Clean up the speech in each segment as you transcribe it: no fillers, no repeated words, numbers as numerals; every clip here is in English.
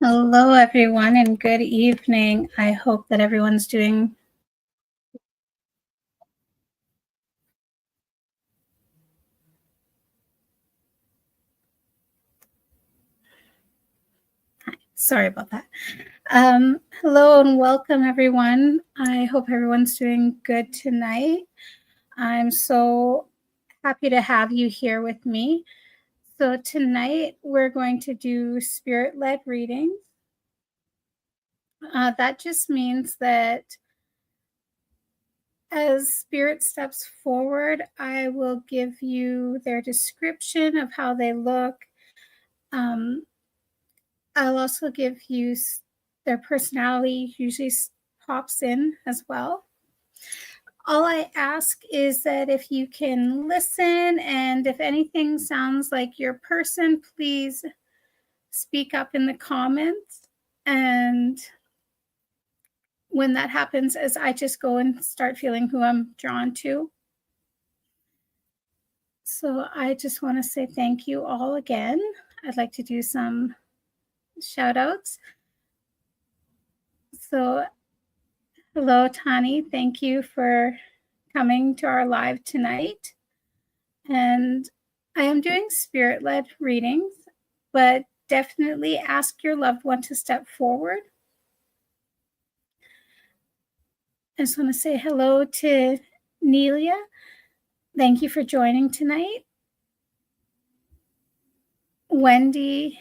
Hello, everyone, and good evening. I hope that everyone's doing sorry about that. Hello and welcome, everyone. I hope everyone's doing good tonight. I'm so happy to have you here with me. So tonight we're going to do spirit-led readings. That just means that as spirit steps forward, I will give you their description of how they look. I'll also give you their personality, usually pops in as well. All I ask is that if you can listen, and if anything sounds like your person, please speak up in the comments. And when that happens, as I just go and start feeling who I'm drawn to. So I just want to say thank you all again. I'd like to do some shout outs. So hello, Tani. Thank you for coming to our live tonight. And I am doing spirit-led readings, but definitely ask your loved one to step forward. I just want to say hello to Nelia. Thank you for joining tonight. Wendy.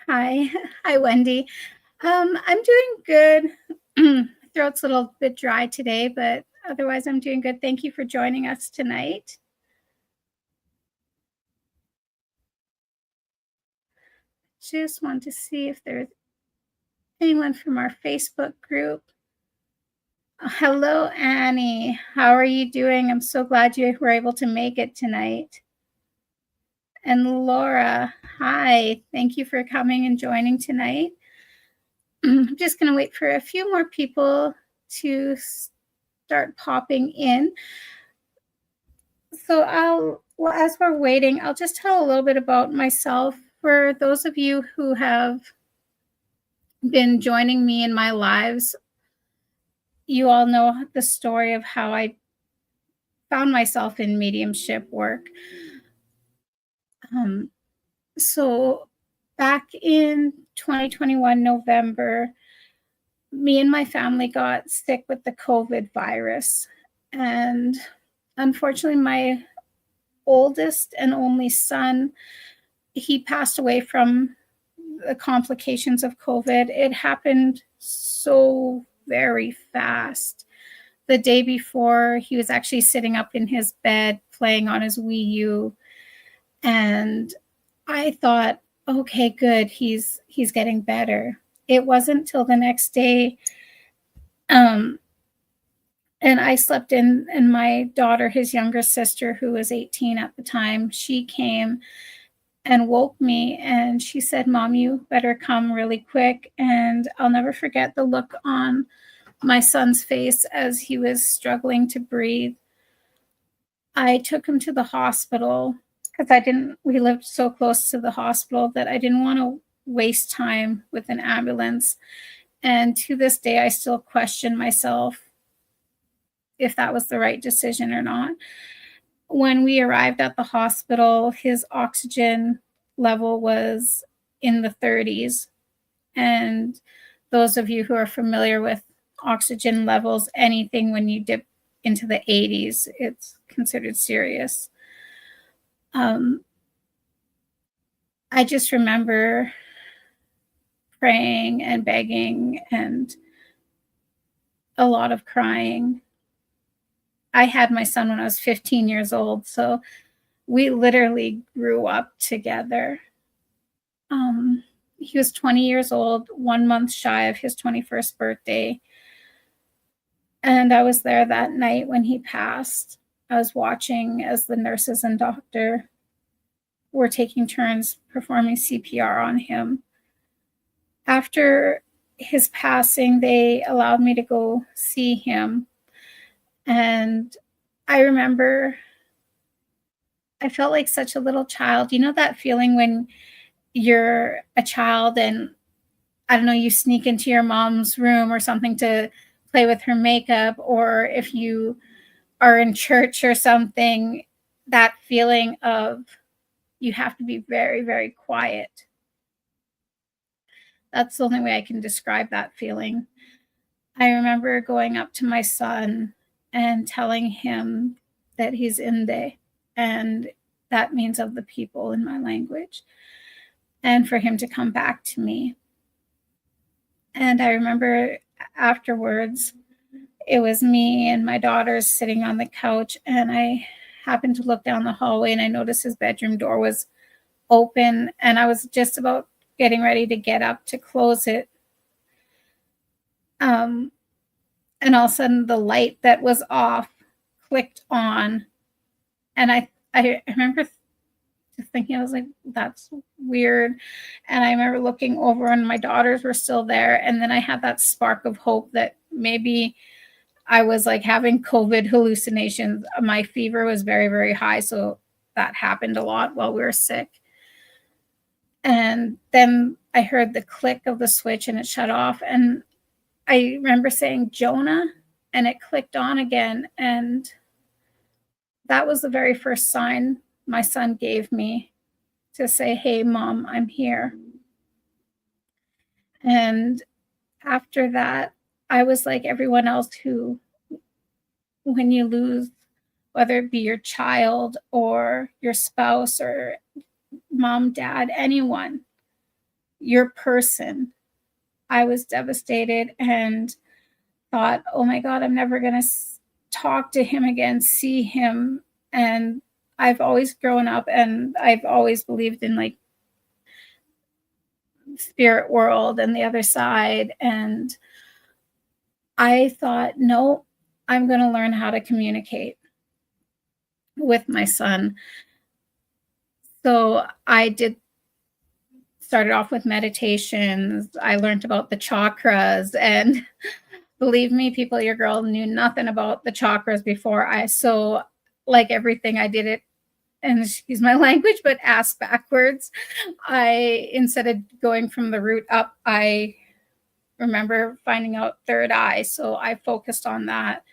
Hi. Hi, Wendy. I'm doing good. Throat's a little bit dry today, but otherwise I'm doing good. Thank you for joining us tonight. Just want to see if there's anyone from our Facebook group. Hello, Annie. How are you doing? I'm so glad you were able to make it tonight. And Laura, hi. Thank you for coming and joining tonight. I'm just going to wait for a few more people to start popping in. So as we're waiting, I'll just tell a little bit about myself. For those of you who have been joining me in my lives, you all know the story of how I found myself in mediumship work. So back in 2021, November, me and my family got sick with the COVID virus. And unfortunately, my oldest and only son, he passed away from the complications of COVID. It happened so very fast. The day before, he was actually sitting up in his bed playing on his Wii U, and I thought, okay, good, he's getting better. It wasn't till the next day, and I slept in, and my daughter, his younger sister, who was 18 at the time, she came and woke me, and she said, "Mom, you better come really quick." And I'll never forget the look on my son's face as he was struggling to breathe. I took him to the hospital because we lived so close to the hospital that I didn't want to waste time with an ambulance. And to this day, I still question myself if that was the right decision or not. When we arrived at the hospital, his oxygen level was in the 30s. And those of you who are familiar with oxygen levels, anything when you dip into the 80s, it's considered serious. I just remember praying and begging and a lot of crying. I had my son when I was 15 years old, so we literally grew up together. He was 20 years old, 1 month shy of his 21st birthday. And I was there that night when he passed. I was watching as the nurses and doctor were taking turns performing CPR on him. After his passing, they allowed me to go see him. And I remember I felt like such a little child. You know that feeling when you're a child and, I don't know, you sneak into your mom's room or something to play with her makeup, or if you are in church or something, that feeling of you have to be very, very quiet. That's the only way I can describe that feeling. I remember going up to my son and telling him that he's Inde, and that means of the people in my language, and for him to come back to me. And I remember afterwards, it was me and my daughters sitting on the couch, and I happened to look down the hallway and I noticed his bedroom door was open, and I was just about getting ready to get up to close it. And all of a sudden the light that was off clicked on, and I remember thinking, I was like, that's weird. And I remember looking over and my daughters were still there, and then I had that spark of hope that maybe I was like having COVID hallucinations. My fever was very, very high, so that happened a lot while we were sick. And then I heard the click of the switch and it shut off, and I remember saying Jonah, and it clicked on again. And that was the very first sign my son gave me to say, "Hey, Mom, I'm here." And after that, I was like everyone else who, when you lose, whether it be your child or your spouse or mom, dad, anyone, your person, I was devastated and thought, oh my God, I'm never going to talk to him again, see him. And I've always grown up and I've always believed in like spirit world and the other side. And I thought, no, I'm going to learn how to communicate with my son. So I started off with meditations. I learned about the chakras, and believe me, people, your girl knew nothing about the chakras before. So like everything, I did it, and excuse my language, but ass backwards. Instead of going from the root up, I remember finding out third eye. So I focused on that.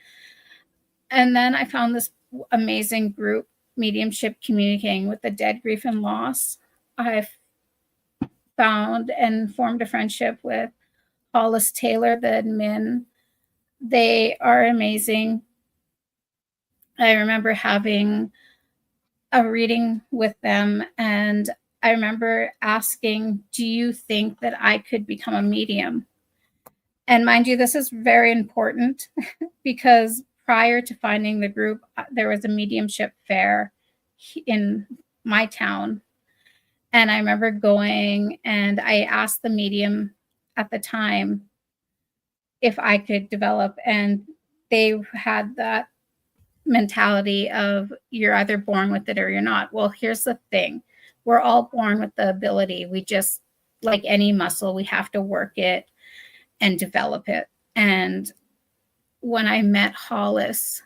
And then I found this amazing group, Mediumship, Communicating with the Dead, Grief, and Loss. I found and formed a friendship with Hollis Taylor, the admin. They are amazing. I remember having a reading with them, and I remember asking, do you think that I could become a medium? And mind you, this is very important because prior to finding the group, there was a mediumship fair in my town. And I remember going and I asked the medium at the time if I could develop, and they had that mentality of you're either born with it or you're not. Well, here's the thing. We're all born with the ability. We just, like any muscle, we have to work it and develop it. And when I met Hollis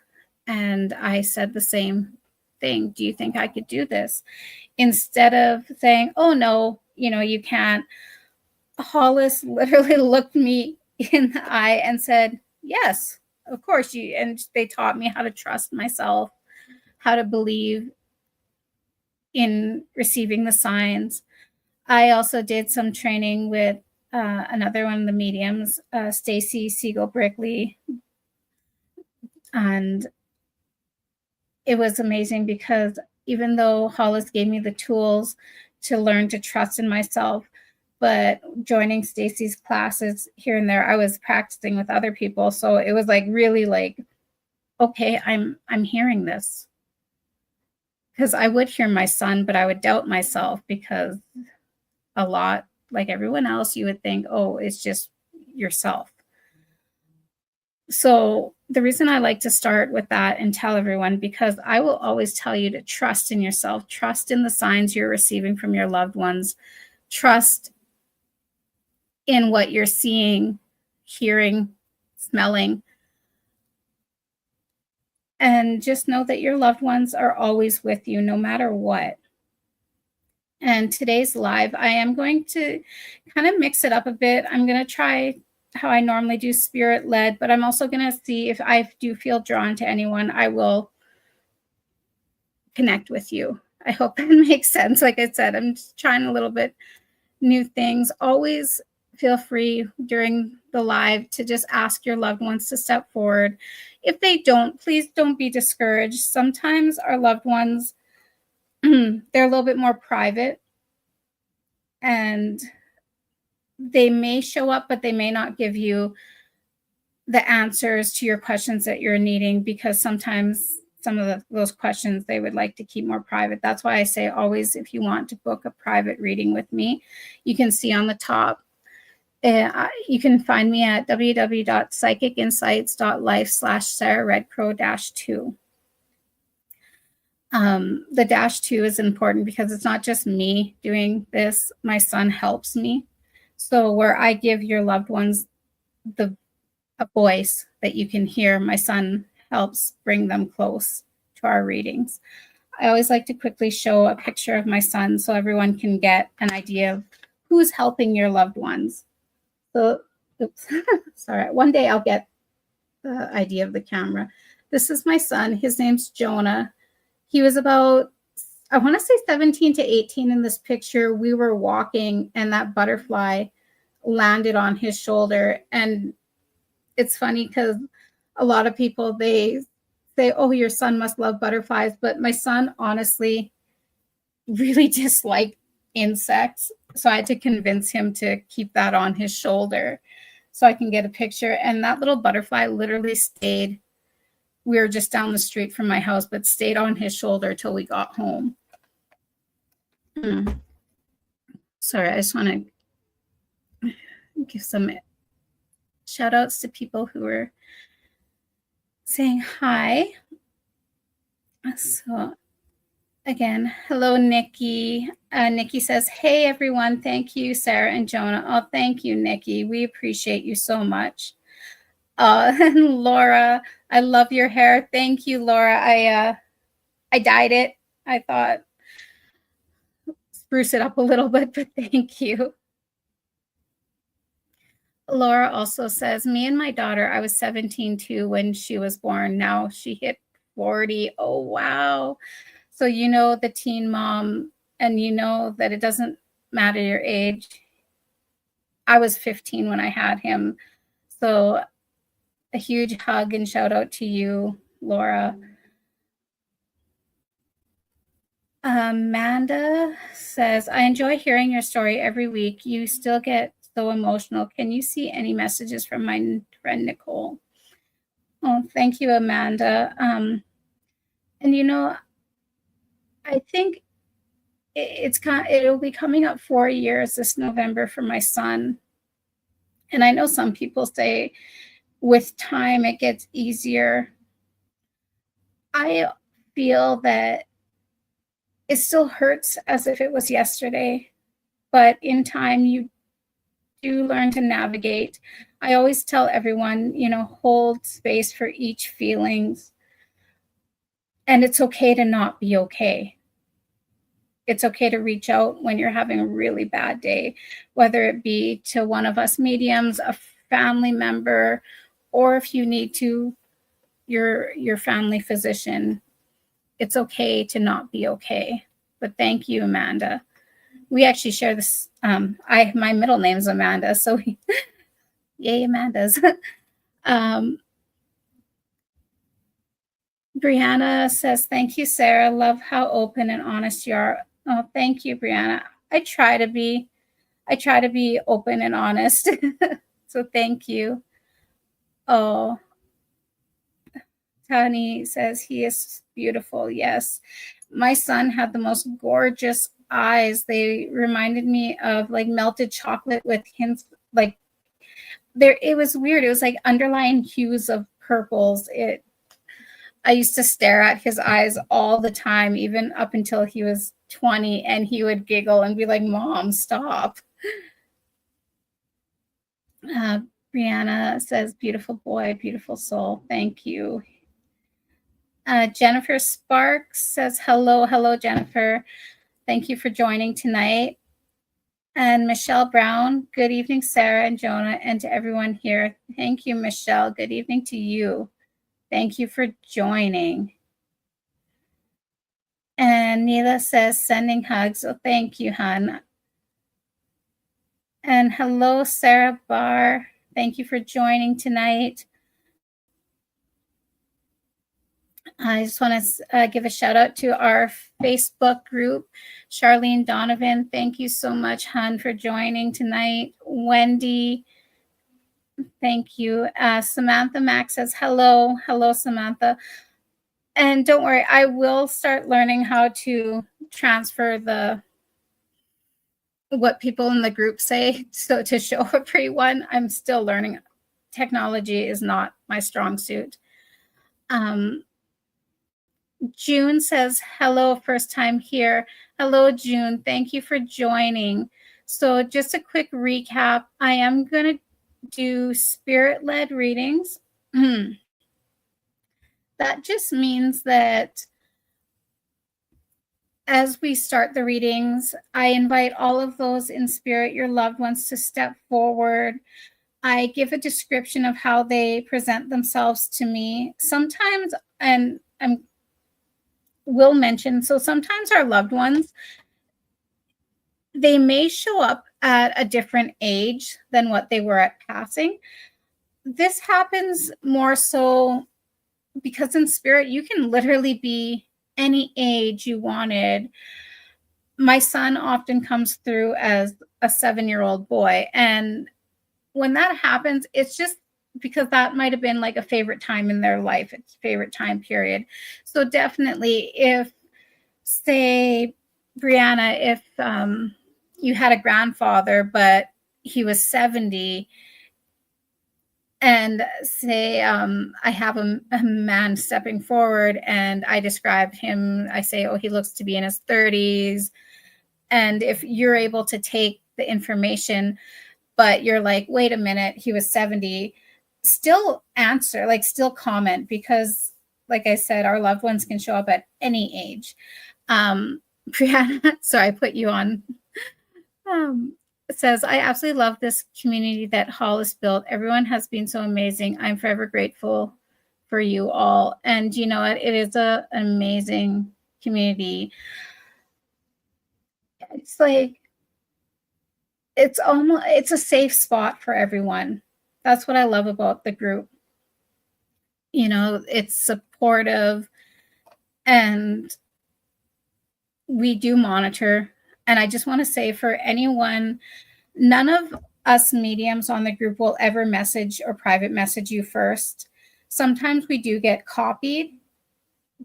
and I said the same thing, do you think I could do this? Instead of saying, oh no, you can't, Hollis literally looked me in the eye and said, yes, of course you. And they taught me how to trust myself, how to believe in receiving the signs. I also did some training with another one of the mediums, Stacy Siegel Brickley, and it was amazing because even though Hollis gave me the tools to learn to trust in myself, but joining Stacy's classes here and there, I was practicing with other people. So it was like really like, okay, I'm hearing this. Because I would hear my son, but I would doubt myself because a lot, like everyone else, you would think, oh, it's just yourself. So the reason I like to start with that and tell everyone, because I will always tell you to trust in yourself, trust in the signs you're receiving from your loved ones, trust in what you're seeing, hearing, smelling, and just know that your loved ones are always with you no matter what. And today's live, I am going to kind of mix it up a bit. I'm going to try how I normally do, spirit led, but I'm also going to see if I do feel drawn to anyone, I will connect with you. I hope that makes sense. Like I said, I'm just trying a little bit new things. Always feel free during the live to just ask your loved ones to step forward. If they don't, please don't be discouraged. Sometimes our loved ones, they're a little bit more private and they may show up, but they may not give you the answers to your questions that you're needing, because sometimes some of those questions they would like to keep more private. That's why I say always, if you want to book a private reading with me, you can see on the top. You can find me at www.psychicinsights.life/SarahRedCrow-2. The -2 is important because it's not just me doing this. My son helps me. So where I give your loved ones a voice that you can hear, my son helps bring them close to our readings. I always like to quickly show a picture of my son so everyone can get an idea of who's helping your loved ones. So, oops, sorry. One day I'll get the idea of the camera. This is my son. His name's Jonah. He was about, I want to say 17 to 18 in this picture. We were walking and that butterfly landed on his shoulder. And it's funny because a lot of people, they say, oh, your son must love butterflies. But my son honestly really disliked insects. So I had to convince him to keep that on his shoulder so I can get a picture. And that little butterfly literally stayed. We were just down the street from my house, but stayed on his shoulder till we got home. Sorry, I just want to give some shout outs to people who are saying hi. So again, hello, Nikki. Nikki says, hey, everyone. Thank you, Sarah and Jonah. Oh, thank you, Nikki. We appreciate you so much. And Laura, I love your hair. Thank you, Laura. I dyed it. I thought spruce it up a little bit, but thank you. Laura also says, me and my daughter, I was 17 too when she was born. Now she hit 40. Oh, wow. So you know the teen mom, and you know that it doesn't matter your age. I was 15 when I had him. So a huge hug and shout out to you, Laura. Amanda says, I enjoy hearing your story every week. You still get so emotional. Can you see any messages from my friend Nicole? Oh, thank you, Amanda. And I think it'll be coming up 4 years this November for my son. And I know some people say with time it gets easier. I feel that it still hurts as if it was yesterday, but in time you do learn to navigate. I always tell everyone, hold space for each feelings, and it's okay to not be okay. It's okay to reach out when you're having a really bad day, whether it be to one of us mediums, a family member, or if you need to, your family physician. It's okay to not be okay. But thank you, Amanda. We actually share this. My middle name is Amanda, so yay, Amanda's. Brianna says, thank you, Sarah. Love how open and honest you are. Oh, thank you, Brianna. I try to be open and honest. So thank you. Oh, Tani says he is beautiful. Yes. My son had the most gorgeous eyes. They reminded me of like melted chocolate with hints like it was weird. It was like underlying hues of purples. I used to stare at his eyes all the time, even up until he was 20, and he would giggle and be like, Mom, stop. Brianna says, beautiful boy, beautiful soul. Thank you. Jennifer Sparks says, hello, Jennifer. Thank you for joining tonight. And Michelle Brown, good evening, Sarah and Jonah, and to everyone here. Thank you, Michelle. Good evening to you. Thank you for joining. And Neela says, sending hugs. Oh, thank you, hon. And hello, Sarah Barr. Thank you for joining tonight. I just want to give a shout out to our Facebook group. Charlene Donovan, thank you so much, hon, for joining tonight. Wendy, thank you. Samantha Max says, hello, Samantha. And don't worry, I will start learning how to transfer what people in the group say so to show everyone. I'm still learning. Technology is not my strong suit. June says, hello, first time here. Hello, June. Thank you for joining. So just a quick recap. I am going to do spirit-led readings. That just means that as we start the readings, I invite all of those in spirit, your loved ones, to step forward. I give a description of how they present themselves to me. Sometimes, and will mention, so sometimes our loved ones, they may show up at a different age than what they were at passing. This happens more so because in spirit, you can literally be any age you wanted. My son often comes through as a 7-year-old boy. And when that happens, it's just because that might have been like a favorite time in their life, it's favorite time period. So definitely, if, say, Brianna, if you had a grandfather, but he was 70, and say I have a man stepping forward and I describe him, I say, oh, he looks to be in his 30s. And if you're able to take the information, but you're like, wait a minute, he was 70, still answer, like still comment, because like I said, our loved ones can show up at any age. Brianna, sorry, I put you on. Says, I absolutely love this community that Hall has built. Everyone has been so amazing. I'm forever grateful for you all. And you know what? It is an amazing community. It's like, it's a safe spot for everyone. That's what I love about the group. It's supportive, and we do monitor. And I just want to say for anyone, none of us mediums on the group will ever message or private message you first. Sometimes we do get copied,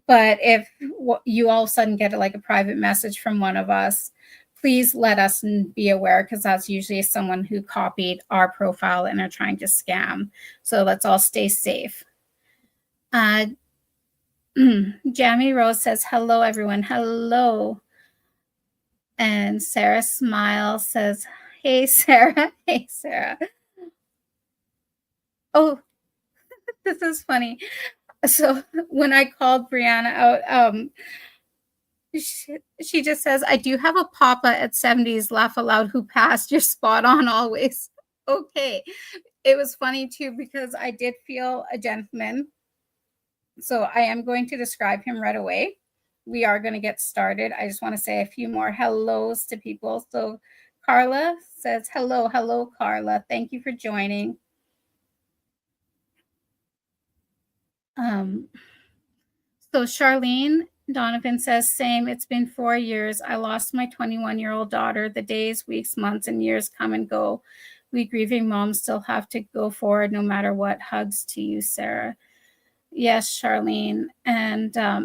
but if you all of a sudden get like a private message from one of us, please let us be aware, because that's usually someone who copied our profile and are trying to scam. So let's all stay safe. Jamie Rose says, hello, everyone. Hello. And Sarah Smile says, hey, Sarah. Hey, Sarah. Oh, this is funny. So when I called Brianna out, she just says, I do have a papa at 70s, laugh aloud, who passed. You're spot on always. Okay. It was funny too, because I did feel a gentleman. So I am going to describe him right away. We are going to get started. I just want to say a few more hellos to people. So Carla says, hello, hello, Carla. Thank you for joining. So Charlene Donovan says, same. It's been 4 years. I lost my 21-year-old daughter. The days, weeks, months, and years come and go. We grieving moms still have to go forward no matter what. Hugs to you, Sarah. Yes, Charlene. And I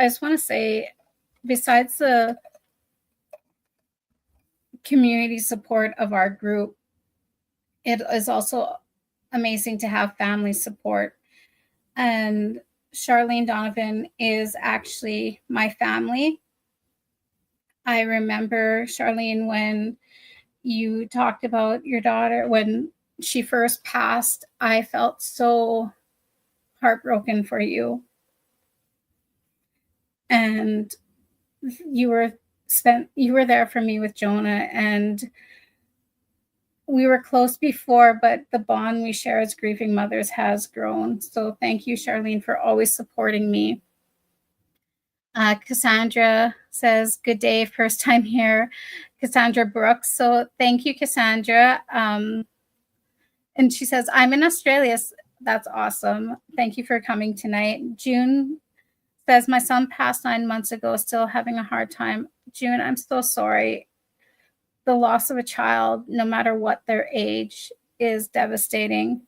just want to say, besides the community support of our group, it is also amazing to have family support. And Charlene Donovan is actually my family. I remember, Charlene, when you talked about your daughter, when she first passed, I felt so heartbroken for you. And you were there for me with Jonah, and we were close before, but the bond we share as grieving mothers has grown. So thank you, Charlene, for always supporting me. Cassandra says, good day, first time here. Cassandra Brooks. So thank you, Cassandra. And she says, I'm in Australia. That's awesome. Thank you for coming tonight. June says, my son passed 9 months ago, still having a hard time. June, I'm so sorry. The loss of a child, no matter what their age, is devastating.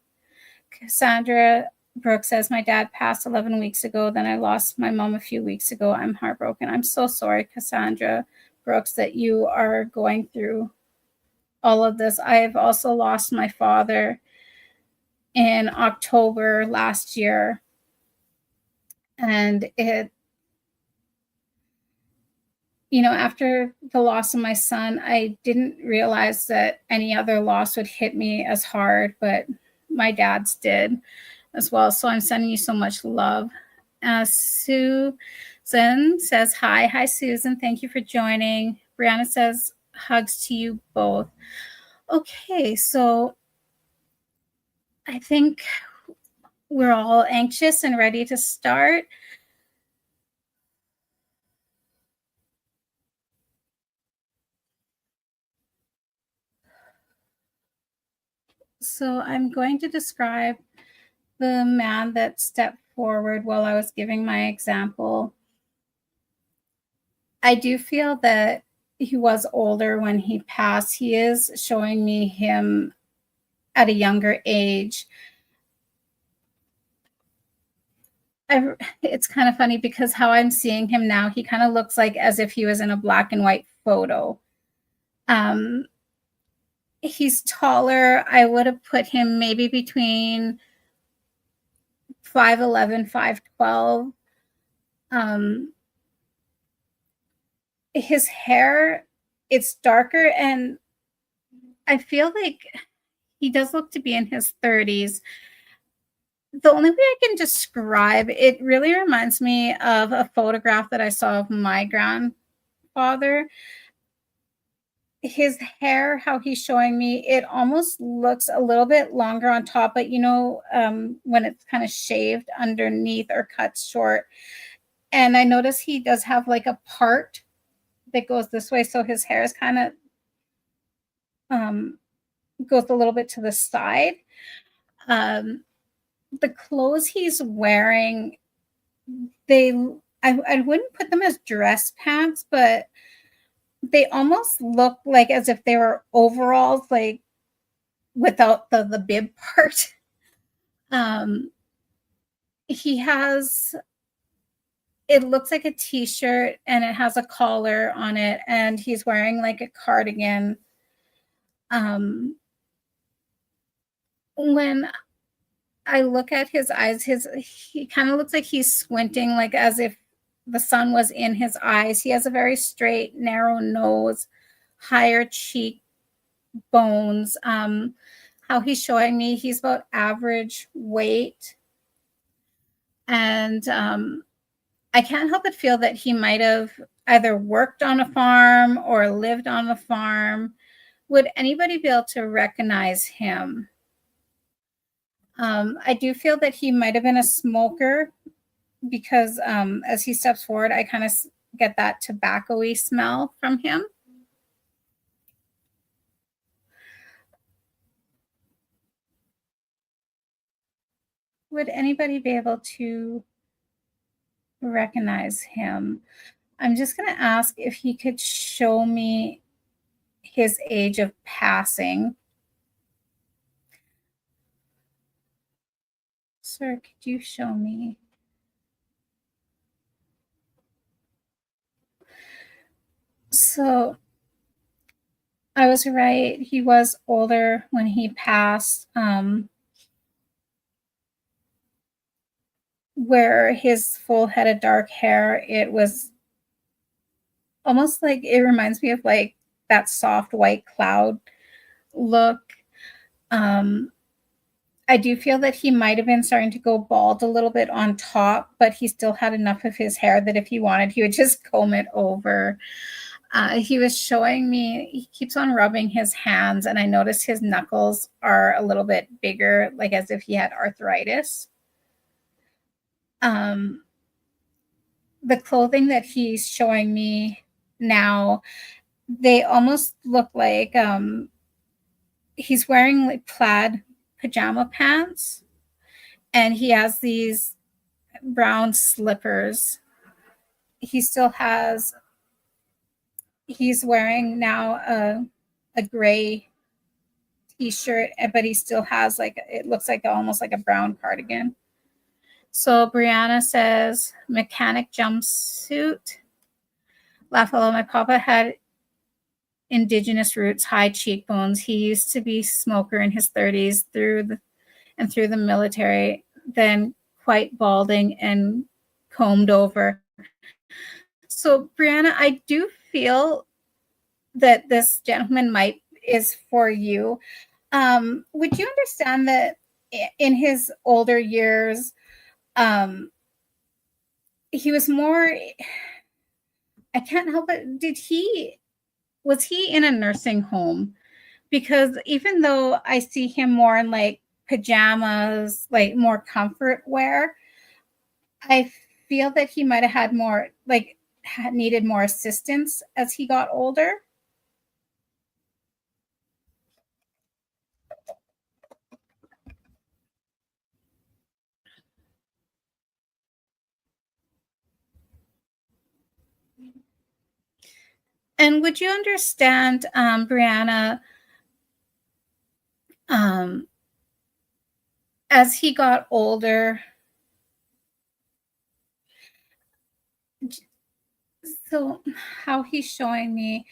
Cassandra Brooks says, my dad passed 11 weeks ago. Then I lost my mom a few weeks ago. I'm heartbroken. I'm so sorry, Cassandra Brooks, that you are going through all of this. I've also lost my father in October last year. And after the loss of my son, I didn't realize that any other loss would hit me as hard, but my dad's did as well. So I'm sending you so much love. Susan says, hi. Hi, Susan. Thank you for joining. Brianna says, hugs to you both. Okay, so I think we're all anxious and ready to start. So I'm going to describe the man that stepped forward while I was giving my example. I do feel that he was older when he passed. He is showing me him at a younger age. It's kind of funny because how I'm seeing him now, he kind of looks like as if he was in a black and white photo. He's taller. I would have put him maybe between 5'11", 5'12". His hair, it's darker, and I feel like he does look to be in his 30s. The only way I can describe it, really reminds me of a photograph that I saw of my grandfather. His hair, how he's showing me, it almost looks a little bit longer on top, but when it's kind of shaved underneath or cut short. And I notice he does have like a part that goes this way, so his hair is kind of goes a little bit to the side. The clothes he's wearing, they I wouldn't put them as dress pants, but they almost look like as if they were overalls, like without the bib part. Um, he has, it looks like a t-shirt and it has a collar on it, and he's wearing like a cardigan. Um, when I look at his eyes, he kind of looks like he's squinting, like as if the sun was in his eyes. He has a very straight, narrow nose, higher cheek bones. How he's showing me, he's about average weight. And I can't help but feel that he might have either worked on a farm or lived on a farm. Would anybody be able to recognize him? I do feel that he might have been a smoker because as he steps forward, I kind of get that tobacco-y smell from him. Would anybody be able to recognize him? I'm just going to ask if he could show me his age of passing. Sir, could you show me? So I was right. He was older when he passed. Where his full head of dark hair, it was almost like, it reminds me of like that soft white cloud look. I do feel that he might have been starting to go bald a little bit on top, but he still had enough of his hair that if he wanted, he would just comb it over. He was showing me, he keeps on rubbing his hands, and I noticed his knuckles are a little bit bigger, like as if he had arthritis. Um, the clothing that he's showing me now, they almost look like he's wearing like plaid pajama pants, and he has these brown slippers. He still has, he's wearing now a gray t-shirt, but he still has like, it looks like almost like a brown cardigan. So Brianna says, mechanic jumpsuit. Lafayette, my papa had indigenous roots, high cheekbones. He used to be smoker in his 30s through the military, then quite balding and combed over. So Brianna, I do feel that this gentleman is for you. Would you understand that in his older years, he was more, I can't help it. Was he in a nursing home? Because even though I see him more in like pajamas, like more comfort wear, I feel that he might have had more, like, needed more assistance as he got older. And would you understand, Brianna, um, as he got older, so how he's showing me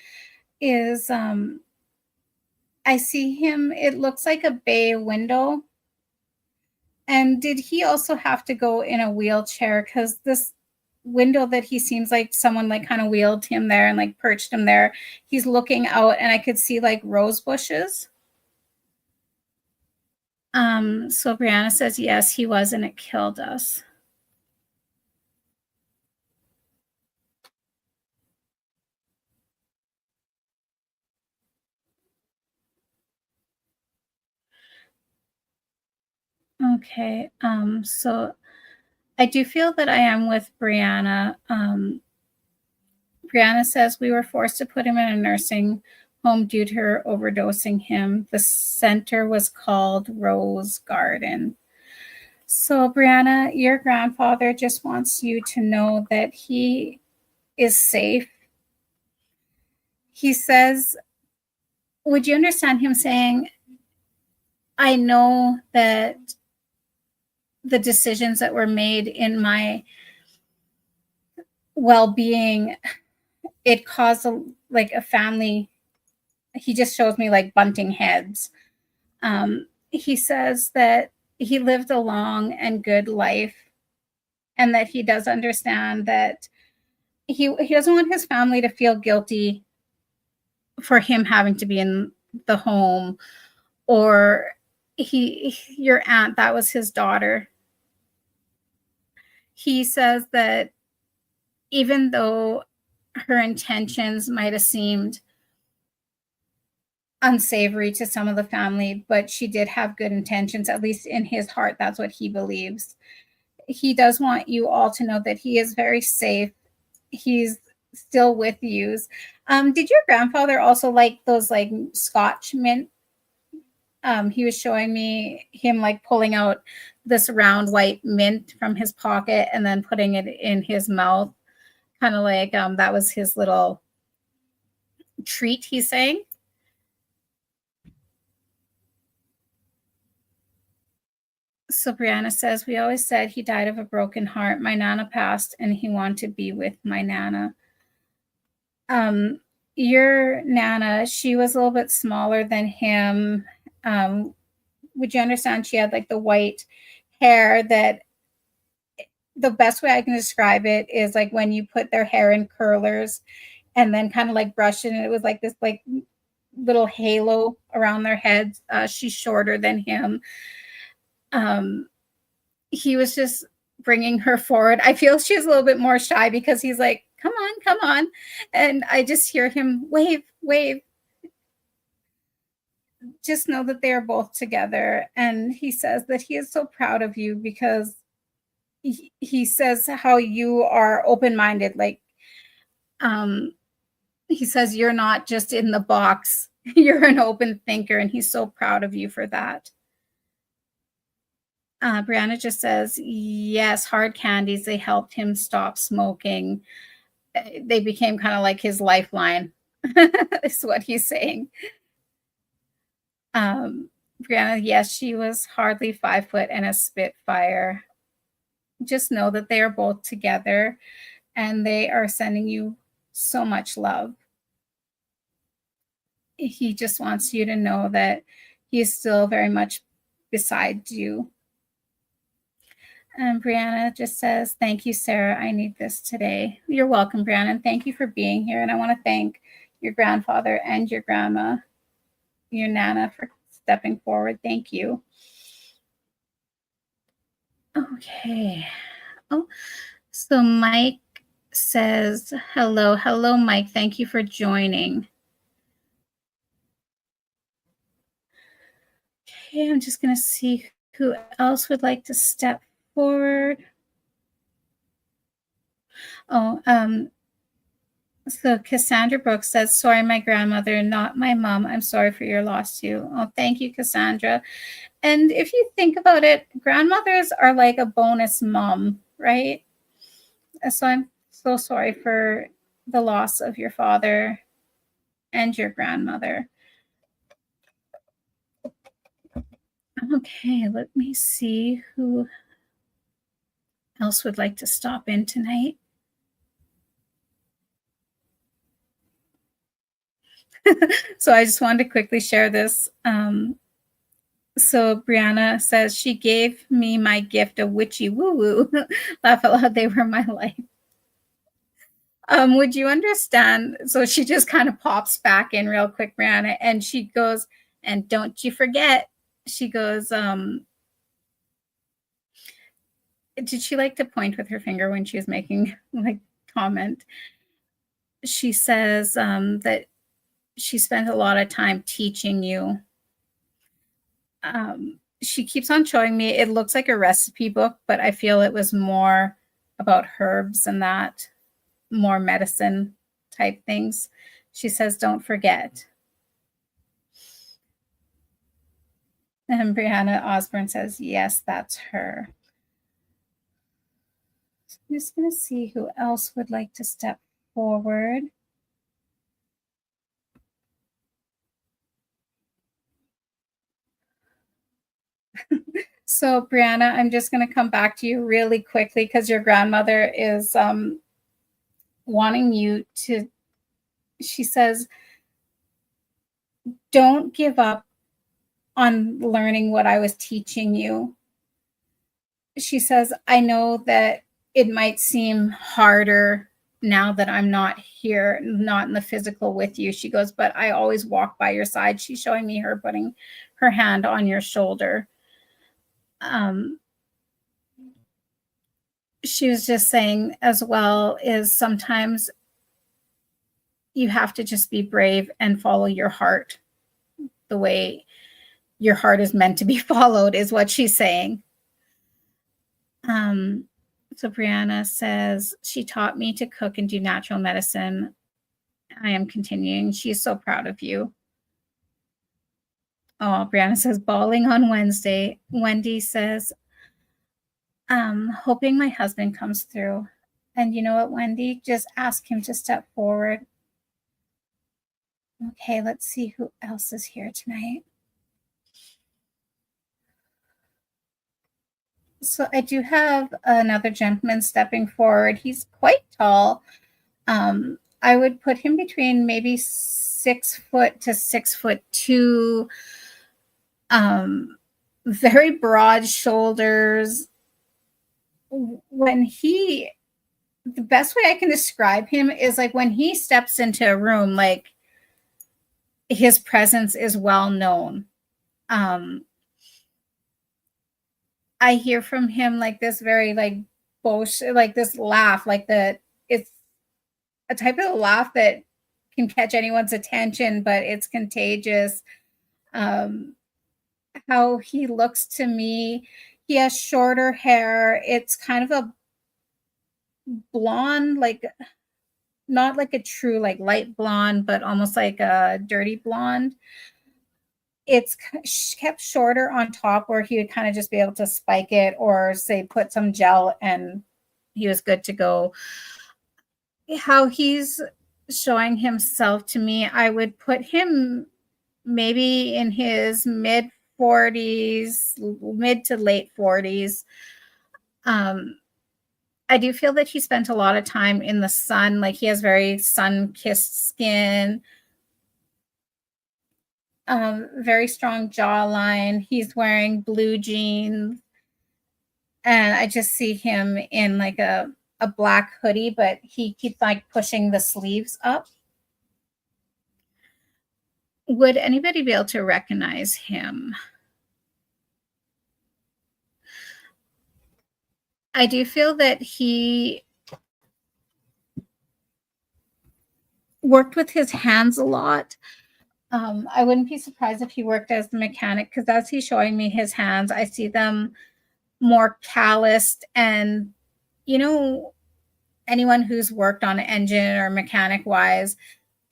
is I see him, it looks like a bay window. And did he also have to go in a wheelchair? Because this window that he seems like someone like kind of wheeled him there and like perched him there. He's looking out, and I could see like rose bushes. So Brianna says, yes, he was, and it killed us. Okay. So I do feel that I am with Brianna. Brianna says we were forced to put him in a nursing home due to her overdosing him. The center was called Rose Garden. So, Brianna, your grandfather just wants you to know that he is safe. He says, would you understand him saying, I know that the decisions that were made in my well-being, it caused a family. He just shows me like bunting heads. He says that he lived a long and good life, and that he does understand that he doesn't want his family to feel guilty for him having to be in the home, or your aunt, that was his daughter. He says that even though her intentions might have seemed unsavory to some of the family, but she did have good intentions, at least in his heart. That's what he believes. He does want you all to know that he is very safe. He's still with you. Did your grandfather also like those like Scotch mint? He was showing me him like pulling out this round white mint from his pocket and then putting it in his mouth, kind of like that was his little treat, he's saying. So Brianna says, we always said he died of a broken heart. My Nana passed and he wanted to be with my Nana. Your Nana, she was a little bit smaller than him. Would you understand she had like the white hair that the best way I can describe it is like when you put their hair in curlers and then kind of like brush it, and it was like this like little halo around their heads. She's shorter than him. He was just bringing her forward. I feel she's a little bit more shy because he's like, come on, come on. And I just hear him wave, wave. Just know that they are both together. And he says that he is so proud of you because he says how you are open-minded. Like, he says you're not just in the box, you're an open thinker, and he's so proud of you for that. Brianna just says, yes, hard candies, they helped him stop smoking. They became kind of like his lifeline, is what he's saying. Brianna, yes, she was hardly 5 foot and a spitfire. Just know that they are both together and they are sending you so much love. He just wants you to know that he is still very much beside you. And Brianna just says, thank you, Sarah. I need this today. You're welcome, Brianna. And thank you for being here. And I want to thank your grandfather and your grandma, your Nana, for stepping forward. Thank you. Okay. Oh, so Mike says, hello. Hello, Mike. Thank you for joining. Okay, I'm just going to see who else would like to step forward. Oh, so Cassandra Brooks says, sorry, my grandmother, not my mom. I'm sorry for your loss too. Oh, thank you, Cassandra. And if you think about it, grandmothers are like a bonus mom, right? So I'm so sorry for the loss of your father and your grandmother. Okay, let me see who else would like to stop in tonight. So I just wanted to quickly share this. So Brianna says she gave me my gift of witchy woo woo. Laugh out loud, they were my life. Would you understand? So she just kind of pops back in real quick, Brianna, and she goes, and don't you forget, she goes, did she like to point with her finger when she was making like comment? She says that she spent a lot of time teaching you. She keeps on showing me, it looks like a recipe book, but I feel it was more about herbs and that, more medicine type things. She says, don't forget. And Brianna Osborne says, yes, that's her. I'm just going to see who else would like to step forward. So, Brianna, I'm just going to come back to you really quickly because your grandmother is wanting you to, she says, don't give up on learning what I was teaching you. She says, I know that it might seem harder now that I'm not here, not in the physical with you. She goes, but I always walk by your side. She's showing me her putting her hand on your shoulder. She was just saying as well is sometimes you have to just be brave and follow your heart the way your heart is meant to be followed is what she's saying. So Brianna says, she taught me to cook and do natural medicine. I am continuing. She's so proud of you. Oh, Brianna says, bawling on Wednesday. Wendy says, hoping my husband comes through. And you know what, Wendy? Just ask him to step forward. Okay, let's see who else is here tonight. So I do have another gentleman stepping forward. He's quite tall. I would put him between maybe 6 foot to 6'2". Very broad shoulders. The best way I can describe him is like when he steps into a room, like his presence is well known. I hear from him like this very like bullshit, like this laugh, like it's a type of laugh that can catch anyone's attention, but it's contagious. How he looks to me, he has shorter hair. It's kind of a blonde, like not like a true like light blonde, but almost like a dirty blonde. It's kept shorter on top where he would kind of just be able to spike it or say put some gel and he was good to go. How he's showing himself to me, I would put him maybe in his mid 40s, mid to late 40s. I do feel that he spent a lot of time in the sun, like he has very sun-kissed skin. Very strong jawline. He's wearing blue jeans. And I just see him in like a black hoodie, but he keeps like pushing the sleeves up. Would anybody be able to recognize him? I do feel that he worked with his hands a lot. I wouldn't be surprised if he worked as the mechanic because as he's showing me his hands, I see them more calloused. And, you know, anyone who's worked on an engine or mechanic wise,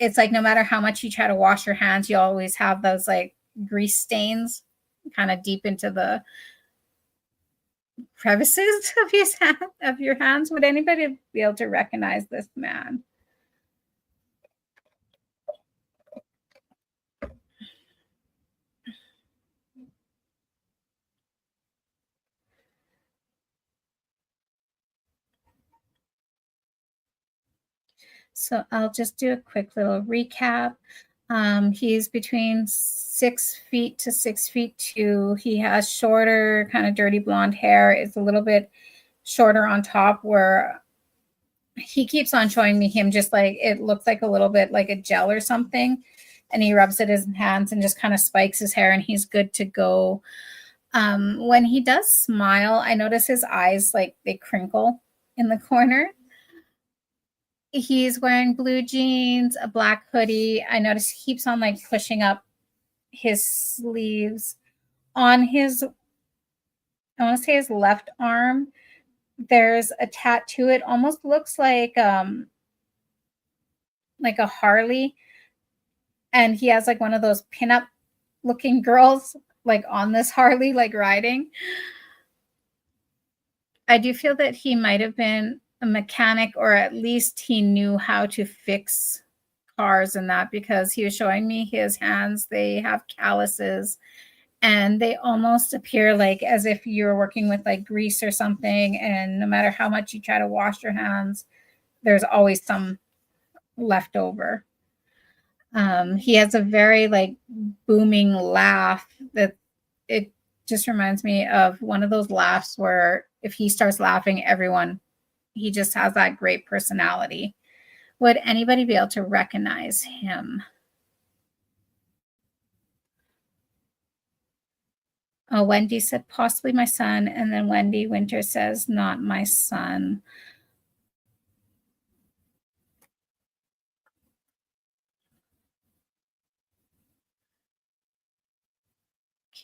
it's like no matter how much you try to wash your hands, you always have those like grease stains kind of deep into the crevices of your hands. Would anybody be able to recognize this man? So I'll just do a quick little recap. He's between 6 feet to 6'2". He has shorter, kind of dirty blonde hair. It's a little bit shorter on top where he keeps on showing me him just like it looks like a little bit like a gel or something. And he rubs it in his hands and just kind of spikes his hair and he's good to go. When he does smile, I notice his eyes like they crinkle in the corner. He's wearing blue jeans, a black hoodie. I notice he keeps on like pushing up his sleeves. On his, I want to say his left arm, there's a tattoo. It almost looks like a Harley. And he has like one of those pinup looking girls like on this Harley, like riding. I do feel that he might have been a mechanic, or at least he knew how to fix cars and that, because he was showing me his hands. They have calluses and they almost appear like as if you're working with like grease or something. And no matter how much you try to wash your hands, there's always some left over. He has a very like booming laugh that it just reminds me of one of those laughs where if he starts laughing, everyone, he just has that great personality. Would anybody be able to recognize him? Oh, Wendy said possibly my son, and then Wendy Winter says not my son.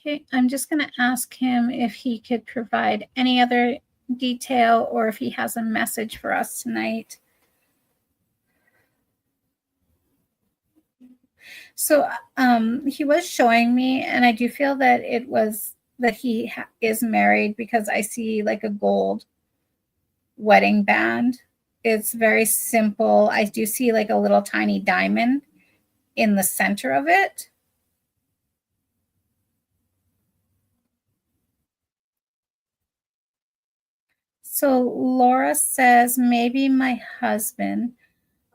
Okay, I'm just going to ask him if he could provide any other detail or if he has a message for us tonight. So he was showing me, and I do feel that it was that he is married, because I see like a gold wedding band. It's very simple. I do see like a little tiny diamond in the center of it. So Laura says maybe my husband.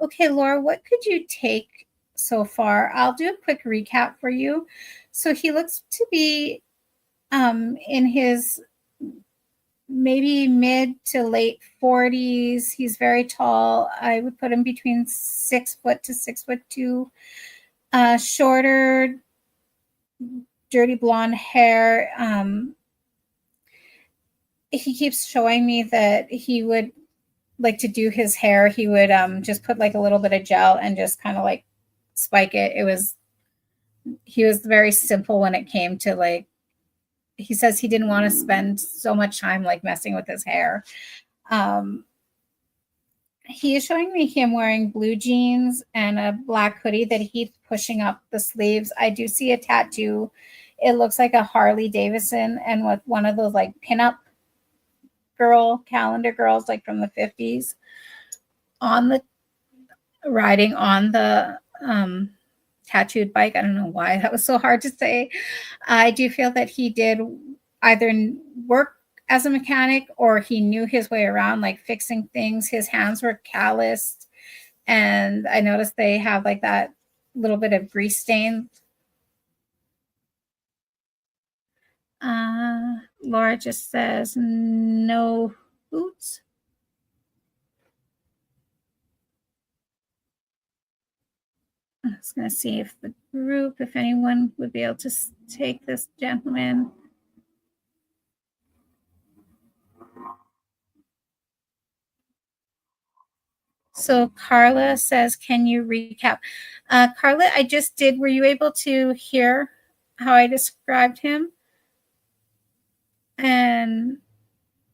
Okay, Laura, what could you take so far? I'll do a quick recap for you. So he looks to be in his maybe mid to late 40s. He's very tall. I would put him between 6 foot to 6'2". Shorter, dirty blonde hair. He keeps showing me that he would like to do his hair. He would just put like a little bit of gel and just kind of like spike it. He was very simple when it came to like, he says he didn't want to spend so much time like messing with his hair. Um, he is showing me him wearing blue jeans and a black hoodie that he's pushing up the sleeves. I do see a tattoo. It looks like a Harley Davidson and with one of those like pinup girl calendar girls like from the 50s on the riding on the tattooed bike. I don't know why that was so hard to say. I do feel that he did either work as a mechanic or he knew his way around, like fixing things. His hands were calloused, and I noticed they have like that little bit of grease stain. Laura just says no boots. I was going to see if the group, if anyone would be able to take this gentleman. So Carla says, can you recap? Carla, I just did. Were you able to hear how I described him? And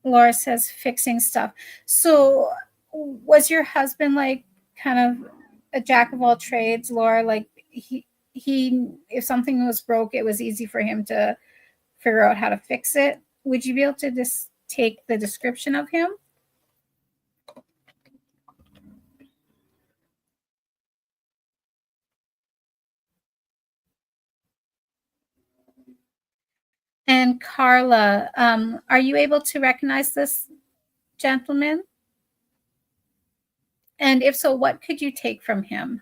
Laura says, fixing stuff. So was your husband like kind of a jack of all trades, Laura? Like he if something was broke, it was easy for him to figure out how to fix it. Would you be able to just take the description of him? And Carla, are you able to recognize this gentleman? And if so, what could you take from him?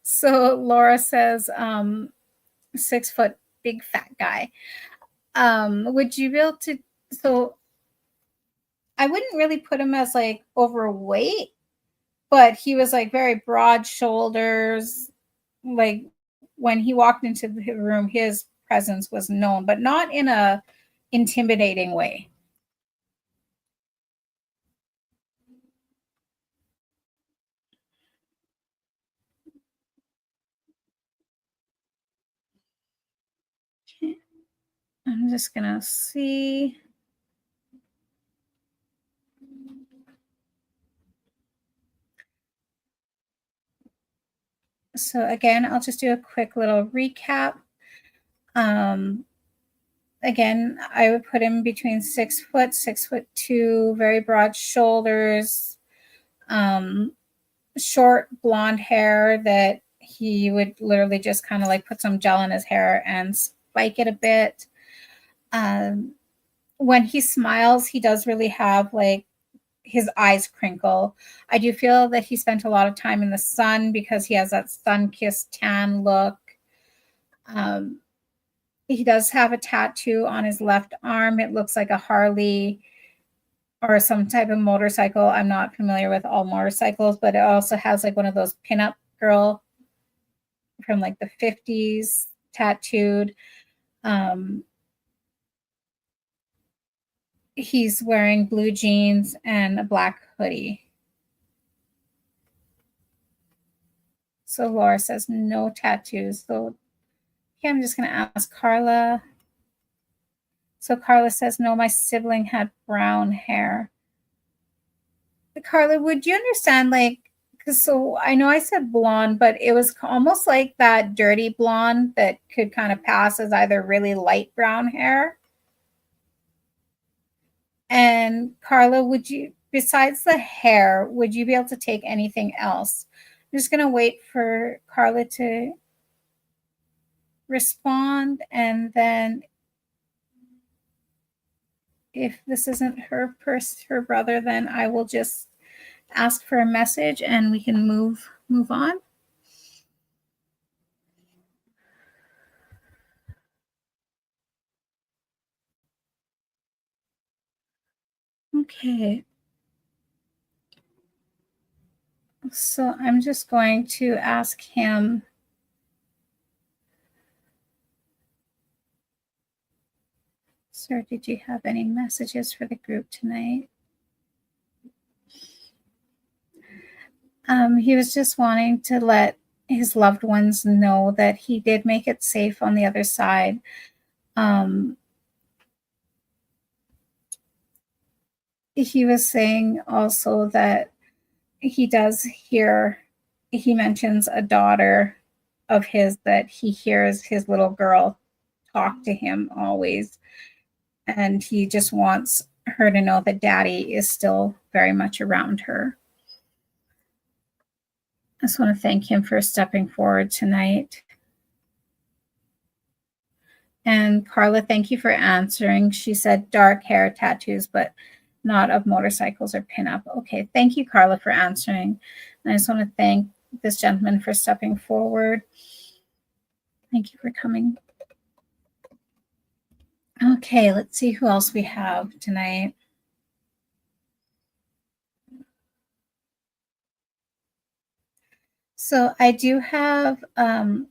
So Laura says, 6 foot, big fat guy. Would you be able to? So I wouldn't really put him as like overweight, but he was like very broad shoulders. Like when he walked into the room, his presence was known, but not in a intimidating way. I'm just gonna see. So again, I'll just do a quick little recap. Um, Again, I would put him between 6 foot, 6'2", very broad shoulders, short blonde hair that he would literally just kind of like put some gel in his hair and spike it a bit. When he smiles, he does really have like his eyes crinkle. I do feel that he spent a lot of time in the sun because he has that sun-kissed tan look. Um, he does have a tattoo on his left arm. It looks like a Harley or some type of motorcycle. I'm not familiar with all motorcycles, but it also has like one of those pinup girl from like the 50s tattooed. Um, he's wearing blue jeans and a black hoodie. So Laura says no tattoos. So okay, I'm just going to ask Carla. So Carla says, no, my sibling had brown hair. Carla, would you understand, like, because so I know I said blonde, but it was almost like that dirty blonde that could kind of pass as either really light brown hair. And Carla, would you, besides the hair, would you be able to take anything else? I'm just going to wait for Carla to respond. And then if this isn't her brother, then I will just ask for a message and we can move on. Okay. So I'm just going to ask him. Sir, did you have any messages for the group tonight? He was just wanting to let his loved ones know that he did make it safe on the other side. He was saying also that he does hear, he mentions a daughter of his that he hears his little girl talk to him always. And he just wants her to know that daddy is still very much around her. I just want to thank him for stepping forward tonight. And Carla, thank you for answering. She said dark hair, tattoos, but not of motorcycles or pinup. Okay, thank you, Carla, for answering. And I just want to thank this gentleman for stepping forward. Thank you for coming. Okay, let's see who else we have tonight. So I do have a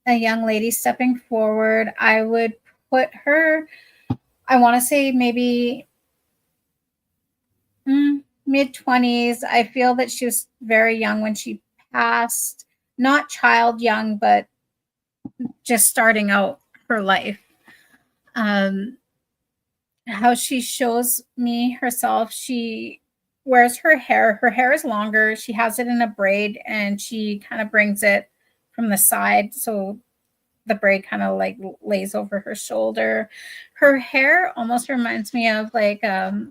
young lady stepping forward. I would put her, I want to say maybe mid-20s. I feel that she was very young when she passed. Not child young, but just starting out her life. How she shows me herself, she wears her hair. Her hair is longer. She has it in a braid and she kind of brings it from the side. So the braid kind of like lays over her shoulder. Her hair almost reminds me of like a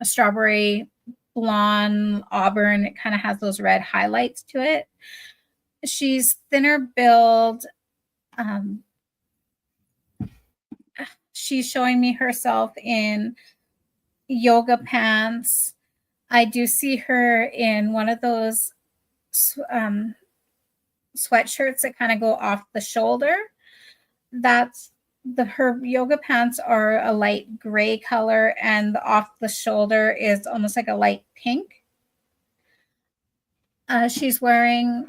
strawberry blonde auburn. It kind of has those red highlights to it. She's thinner build. She's showing me herself in yoga pants. I do see her in one of those sweatshirts that kind of go off the shoulder. That's her yoga pants are a light gray color, and the off the shoulder is almost like a light pink. She's wearing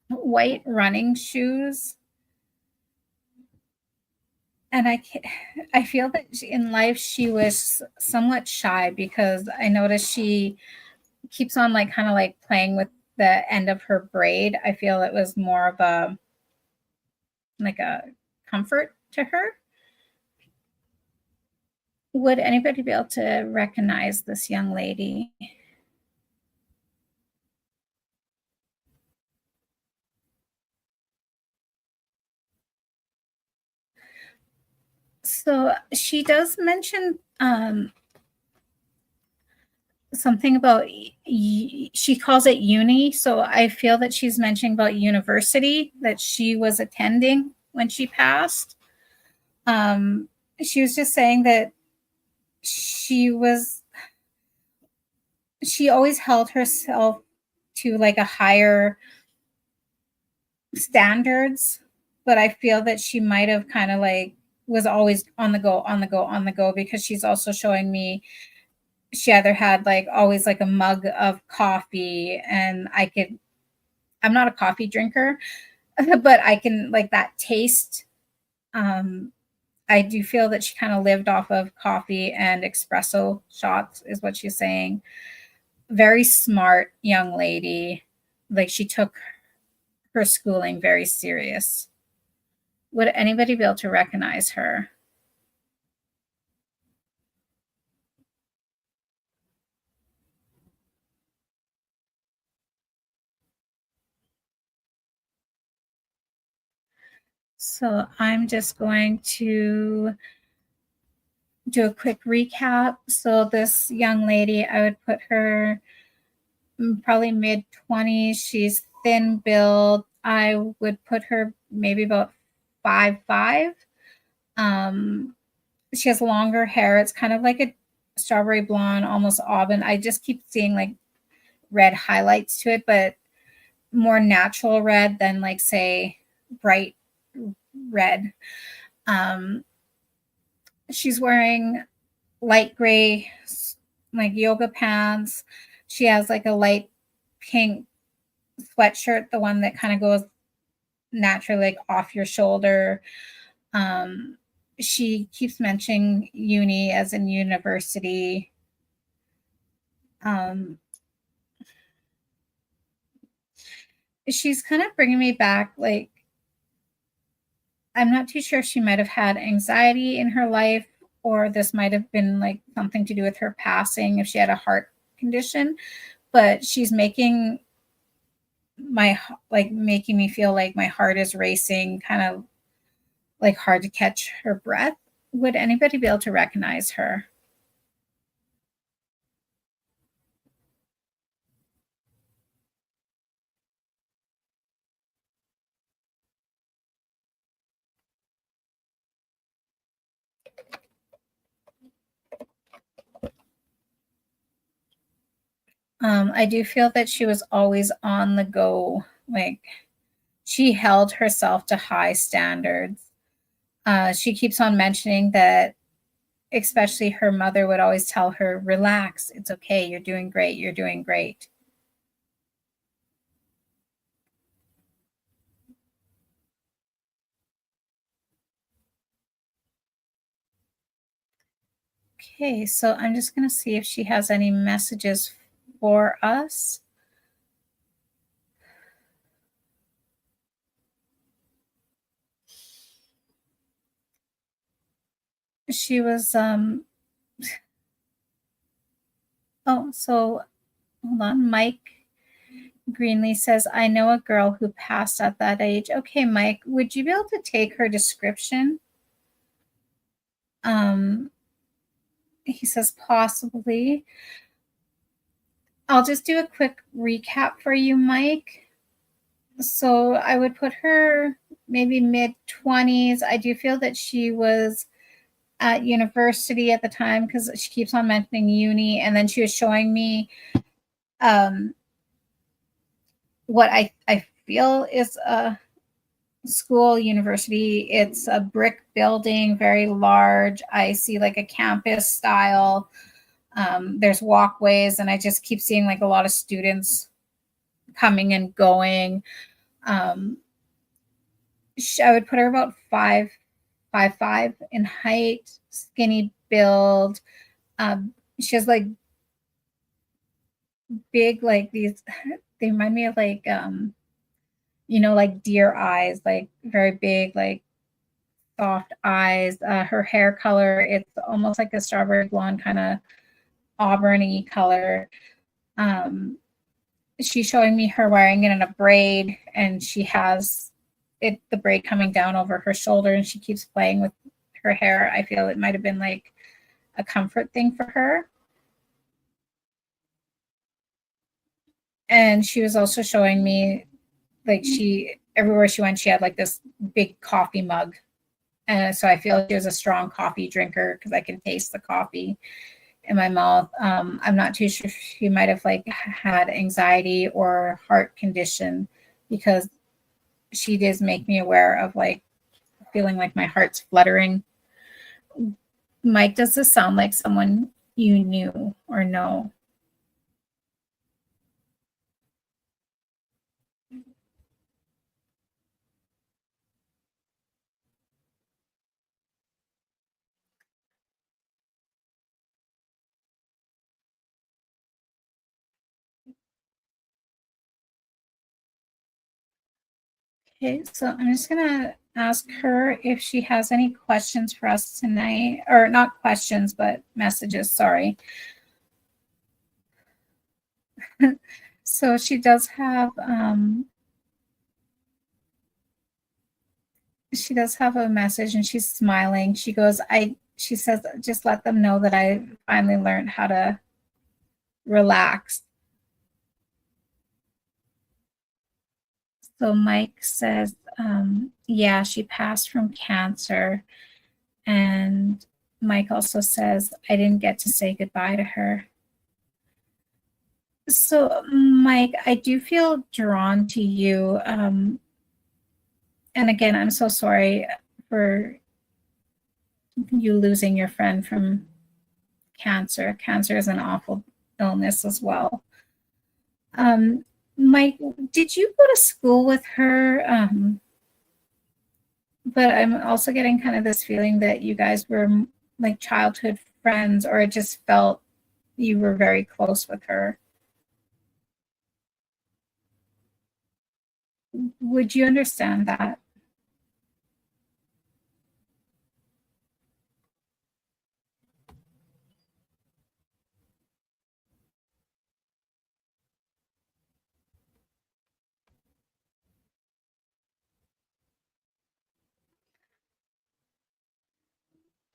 white running shoes, and I feel that in life she was somewhat shy because I noticed she keeps on like kind of like playing with the end of her braid. I feel it was more of a like a comfort to her. Would anybody be able to recognize this young lady? So she does mention something about she calls it uni. So I feel that she's mentioning about university that she was attending when she passed. She was just saying that she always held herself to like a higher standards, but I feel that she might have kind of like was always on the go, on the go, on the go, because she's also showing me she either had like always like a mug of coffee, and I'm not a coffee drinker, but I can like that taste. Um, I do feel that she kind of lived off of coffee and espresso shots, is what she's saying. Very smart young lady. Like she took her schooling very serious. Would anybody be able to recognize her? So I'm just going to do a quick recap. So this young lady, I would put her probably mid 20s. She's thin build. I would put her maybe about 5'5". She has longer hair. It's kind of like a strawberry blonde, almost auburn. I just keep seeing like red highlights to it, but more natural red than like say bright red. Um, she's wearing light gray like yoga pants. She has like a light pink sweatshirt, the one that kind of goes naturally like off your shoulder. Um, she keeps mentioning uni as in university. Um, she's kind of bringing me back like I'm not too sure if she might have had anxiety in her life, or this might have been like something to do with her passing if she had a heart condition, but she's making making me feel like my heart is racing, kind of like hard to catch her breath. Would anybody be able to recognize her? I do feel that she was always on the go. Like she held herself to high standards. She keeps on mentioning that, especially her mother would always tell her, relax, it's okay, you're doing great, you're doing great. Okay, so I'm just going to see if she has any messages for us. She was oh, so hold on. Mike Greenlee says, I know a girl who passed at that age. Okay, Mike, would you be able to take her description? Um, he says, possibly. I'll just do a quick recap for you, Mike. So I would put her maybe mid 20s. I do feel that she was at university at the time because she keeps on mentioning uni, and then she was showing me um, what I feel is a school university. It's a brick building, very large. I see like a campus style. There's walkways, and I just keep seeing like a lot of students coming and going. Um, I would put her about 5'5" in height, skinny build. She has like big, like these. They remind me of like like deer eyes, like very big, like soft eyes. Her hair color, it's almost like a strawberry blonde, kind of auburny color. Um, she's showing me her wearing it in a braid, and she has the braid coming down over her shoulder, and she keeps playing with her hair. I feel it might have been like a comfort thing for her. And she was also showing me, like, everywhere she went, she had like this big coffee mug. And so I feel she was a strong coffee drinker because I can taste the coffee in my mouth. I'm not too sure if she might have like had anxiety or heart condition, because she does make me aware of like feeling like my heart's fluttering. Mike, does this sound like someone you knew or know? Okay, so I'm just gonna ask her if she has any questions for us tonight, or not questions, but messages, sorry. So she does have a message, and she's smiling. She goes, she says, just let them know that I finally learned how to relax. So Mike says, yeah, she passed from cancer. And Mike also says, I didn't get to say goodbye to her. So, Mike, I do feel drawn to you. And again, I'm so sorry for you losing your friend from cancer. Cancer is an awful illness as well. Mike, did you go to school with her? But I'm also getting kind of this feeling that you guys were like childhood friends, or it just felt you were very close with her. Would you understand that?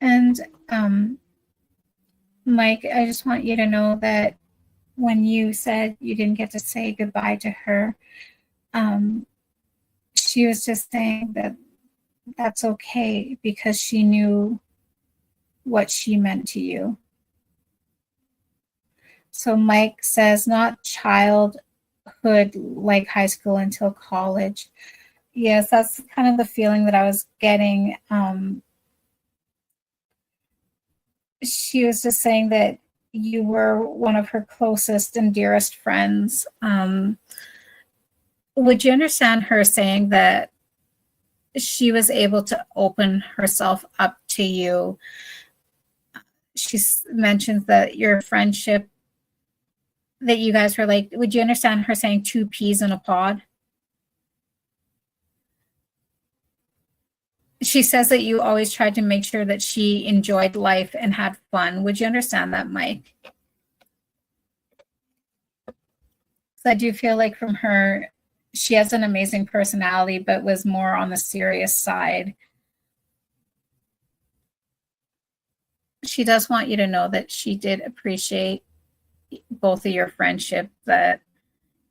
And Mike, I just want you to know that when you said you didn't get to say goodbye to her, um, she was just saying that that's okay because she knew what she meant to you. So Mike says, not childhood like high school until college. Yes, that's kind of the feeling that I was getting. She was just saying that you were one of her closest and dearest friends. Would you understand her saying that she was able to open herself up to you? She mentions that your friendship, that you guys were like, would you understand her saying two peas in a pod? She says that you always tried to make sure that she enjoyed life and had fun. Would you understand that, Mike? So I do feel like from her, she has an amazing personality, but was more on the serious side. She does want you to know that she did appreciate both of your friendship, that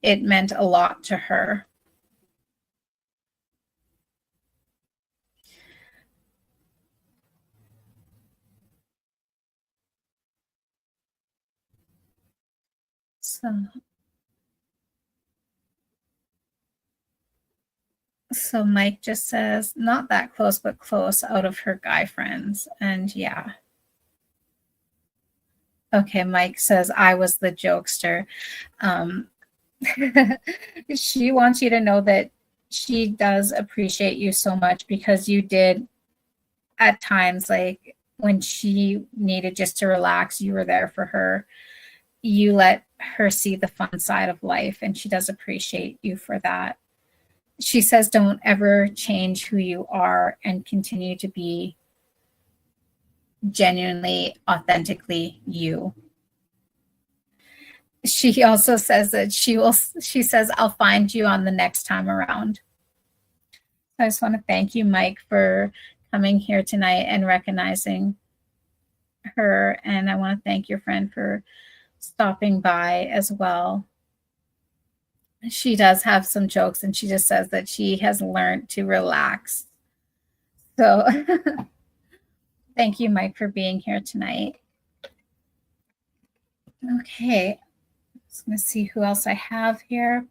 it meant a lot to her. So Mike just says, not that close, but close out of her guy friends. And yeah. Okay, Mike says, I was the jokester. She wants you to know that she does appreciate you so much, because you did at times, like when she needed just to relax, you were there for her. You let her see the fun side of life, and she does appreciate you for that. She says, don't ever change who you are and continue to be genuinely, authentically you. She also says that she says, I'll find you on the next time around. I just want to thank you, Mike, for coming here tonight and recognizing her. And I want to thank your friend for stopping by as well. She does have some jokes, and she just says that she has learned to relax. So thank you, Mike, for being here tonight. Okay, I'm just going to see who else I have here.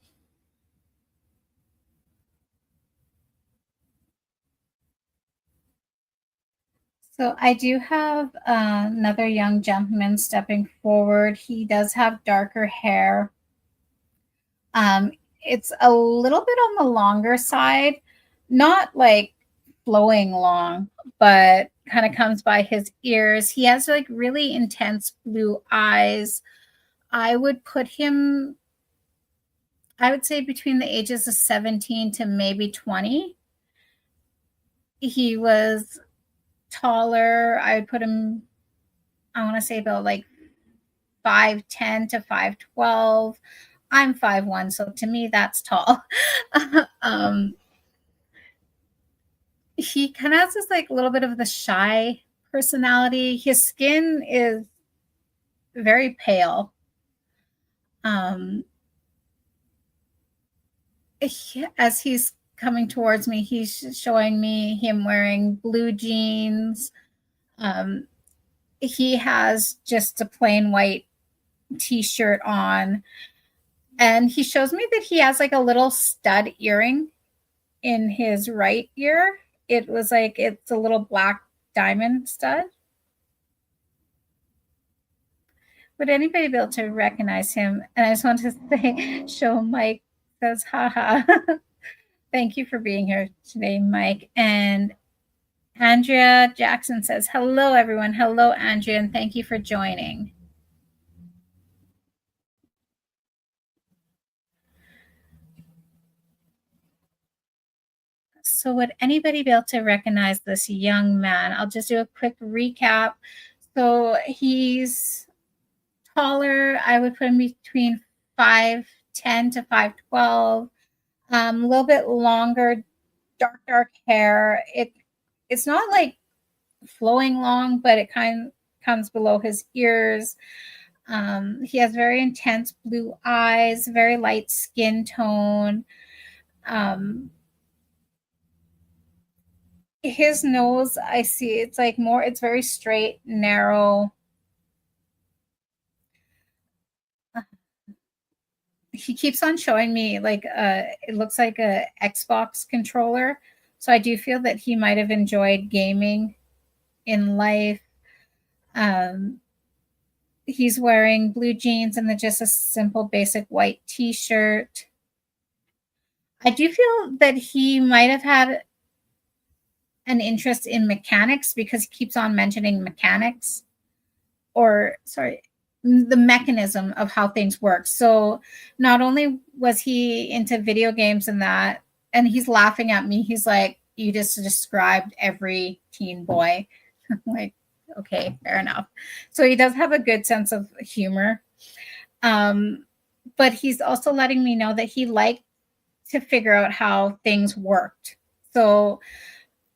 So I do have another young gentleman stepping forward. He does have darker hair. It's a little bit on the longer side, not like flowing long, but kind of comes by his ears. He has like really intense blue eyes. I would put him, I would say between the ages of 17 to maybe 20. He was taller. I would put him, I want to say about like 5'10" to 5'12". I'm 5'1", so to me that's tall. He kind of has this like little bit of the shy personality. His skin is very pale. As he's coming towards me, he's showing me him wearing blue jeans. He has just a plain white t-shirt on, and he shows me that he has like a little stud earring in his right ear. It was like it's a little black diamond stud. Would anybody be able to recognize him? And I just want to say, show Mike says, haha. Thank you for being here today, Mike. And Andrea Jackson says, hello, everyone. Hello, Andrea, and thank you for joining. So would anybody be able to recognize this young man? I'll just do a quick recap. So he's taller. I would put him between 5'10" to 5'12". A little bit longer, dark hair. It's not like flowing long, but it kind of comes below his ears. He has very intense blue eyes, very light skin tone. His nose, I see, it's like more, it's very straight, narrow. He keeps on showing me like it looks like a Xbox controller. So I do feel that he might have enjoyed gaming in life. He's wearing blue jeans and then just a simple basic white t-shirt. I do feel that he might have had an interest in mechanics because he keeps on mentioning mechanics, or sorry, the mechanism of how things work. So not only was he into video games and that, and he's laughing at me, he's like, you just described every teen boy. Like, okay, fair enough. So he does have a good sense of humor. But he's also letting me know that he liked to figure out how things worked. So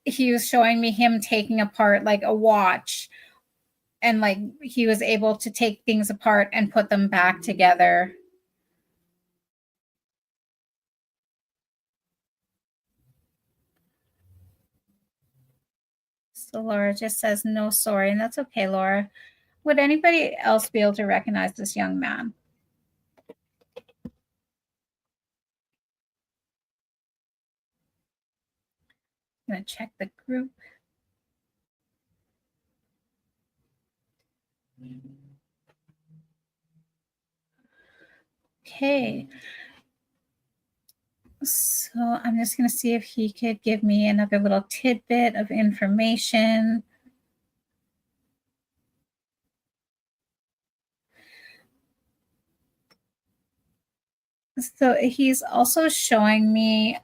he was showing me him taking apart like a watch, and like he was able to take things apart and put them back together. So Laura just says, no, sorry. And that's okay, Laura. Would anybody else be able to recognize this young man? I'm going to check the group. Okay. So I'm just going to see if he could give me another little tidbit of information. So he's also showing me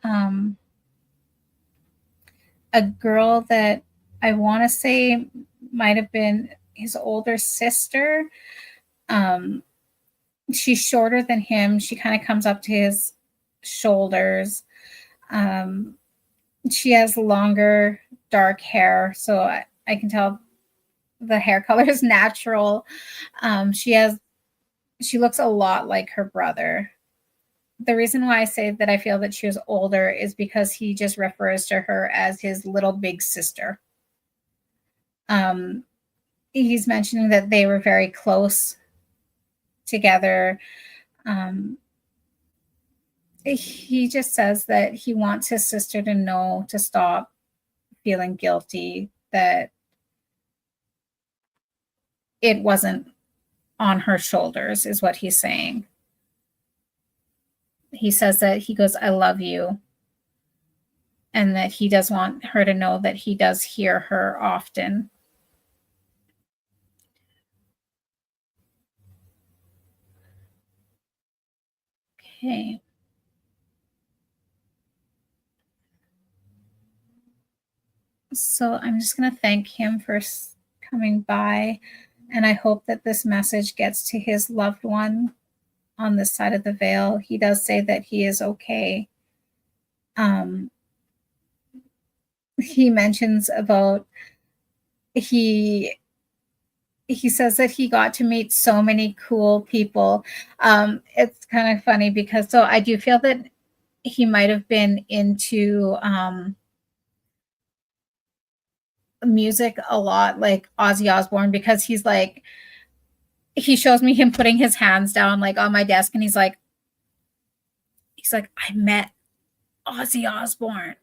a girl that I want to say might have been his older sister. She's shorter than him. She kind of comes up to his shoulders. She has longer dark hair, so I can tell the hair color is natural. She looks a lot like her brother. The reason why I say that I feel that she was older is because he just refers to her as his little big sister. He's mentioning that they were very close together. He just says that he wants his sister to know to stop feeling guilty, that it wasn't on her shoulders, is what he's saying. He says that he goes, I love you. And that he does want her to know that he does hear her often. Okay. So I'm just going to thank him for coming by. And I hope that this message gets to his loved one on this side of the veil. He does say that he is okay. He mentions about he says that he got to meet so many cool people. It's kind of funny because so I do feel that he might have been into music a lot, like Ozzy Osbourne, because he's like, he shows me him putting his hands down like on my desk, and he's like, I met Ozzy Osbourne.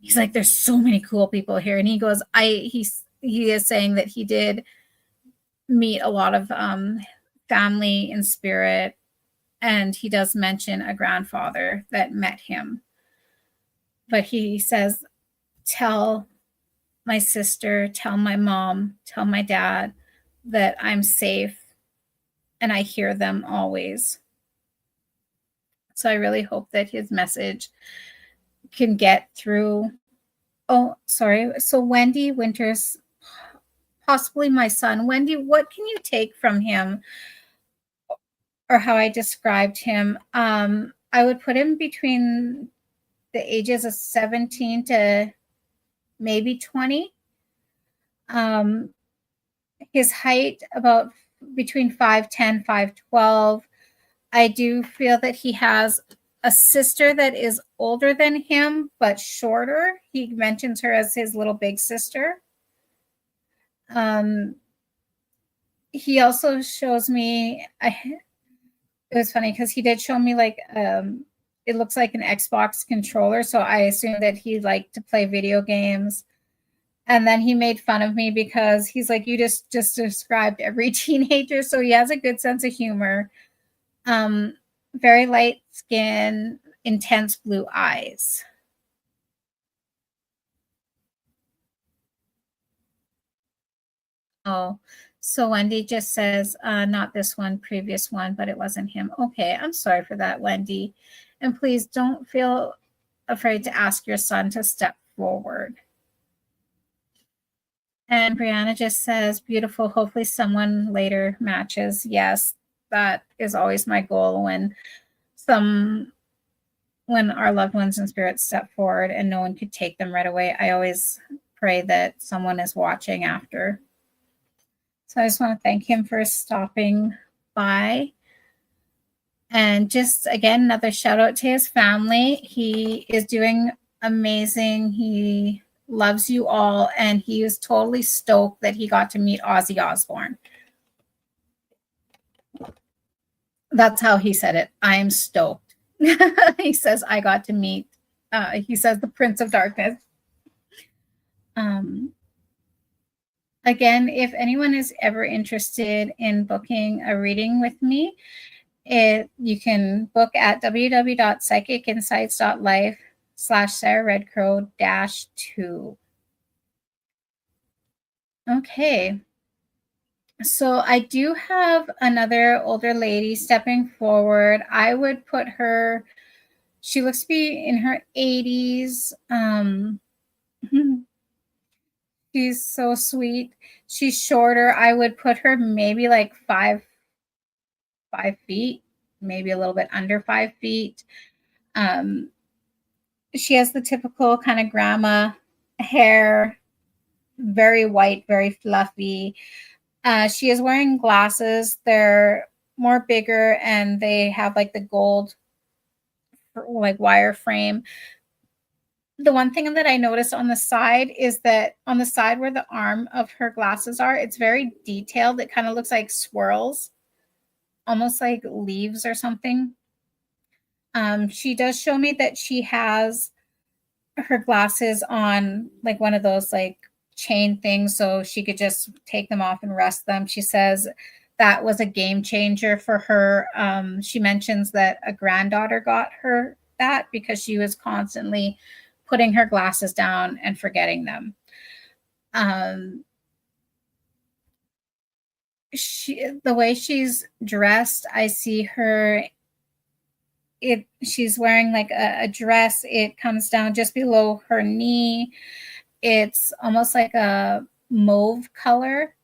He's like, there's so many cool people here, and he goes, he is saying that he did meet a lot of family in spirit, and he does mention a grandfather that met him. But he says, tell my sister, tell my mom, tell my dad that I'm safe and I hear them always. So I really hope that his message can get through. Oh, sorry. So Wendy Winters, possibly my son. Wendy, what can you take from him or how I described him? I would put him between the ages of 17 to maybe 20. His height about between 5'10", 5'12". I do feel that he has a sister that is older than him, but shorter. He mentions her as his little big sister. He also shows me, it was funny because he did show me like, it looks like an Xbox controller. So I assume that he liked to play video games. And then he made fun of me because he's like, you just described every teenager. So he has a good sense of humor. Very light skin, intense blue eyes. Oh, so Wendy just says, not this one, previous one, but it wasn't him. Okay, I'm sorry for that, Wendy. And please don't feel afraid to ask your son to step forward. And Brianna just says, beautiful. Hopefully someone later matches. Yes, that is always my goal when our loved ones in spirit step forward and no one could take them right away. I always pray that someone is watching after. So I just want to thank him for stopping by. And just again, another shout out to his family. He is doing amazing. He loves you all, and he is totally stoked that he got to meet Ozzy Osbourne. That's how he said it. I am stoked. He says, I got to meet, he says, the Prince of Darkness. Again, if anyone is ever interested in booking a reading with me, you can book at www.psychicinsights.life/SarahRedCrow-2. Okay. So I do have another older lady stepping forward. I would put her, she looks to be in her 80s. She's so sweet. She's shorter. I would put her maybe like 5 feet, maybe a little bit under 5 feet. She has the typical kind of grandma hair, very white, very fluffy. She is wearing glasses. They're more bigger and they have like the gold like wire frame. The one thing that I noticed on the side is that on the side where the arm of her glasses are, it's very detailed. It kind of looks like swirls, almost like leaves or something. She does show me that she has her glasses on like one of those like chain things so she could just take them off and rest them. She says that was a game changer for her. She mentions that a granddaughter got her that because she was constantly putting her glasses down and forgetting them. Um, the way she's dressed, I see her she's wearing like a dress. It comes down just below her knee. It's almost like a mauve color,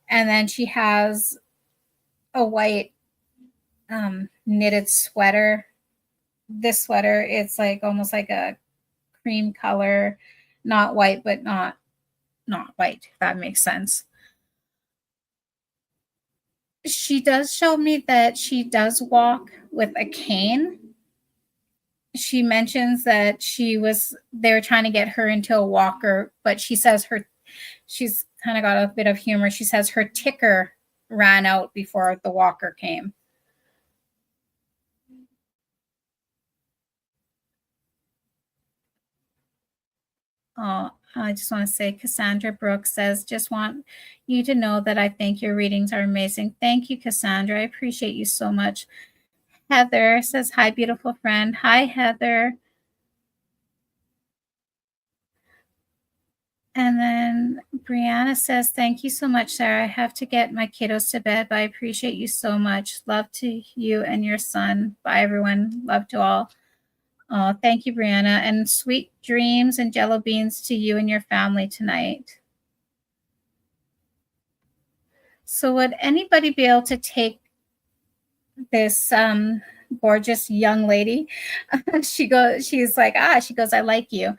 and then she has a white knitted sweater. This sweater, it's like almost like a cream color, not white, but not white, if that makes sense. She does show me that she does walk with a cane. She mentions that they were trying to get her into a walker, but she says she's kind of got a bit of humor. She says her ticker ran out before the walker came. Oh, I just want to say Cassandra Brooks says, just want you to know that I think your readings are amazing. Thank you, Cassandra. I appreciate you so much. Heather says, hi, beautiful friend. Hi, Heather. And then Brianna says, thank you so much, Sarah. I have to get my kiddos to bed, but I appreciate you so much. Love to you and your son. Bye, everyone. Love to all. Oh, thank you, Brianna. And sweet dreams and jello beans to you and your family tonight. So would anybody be able to take this gorgeous young lady? She's like, she goes, I like you.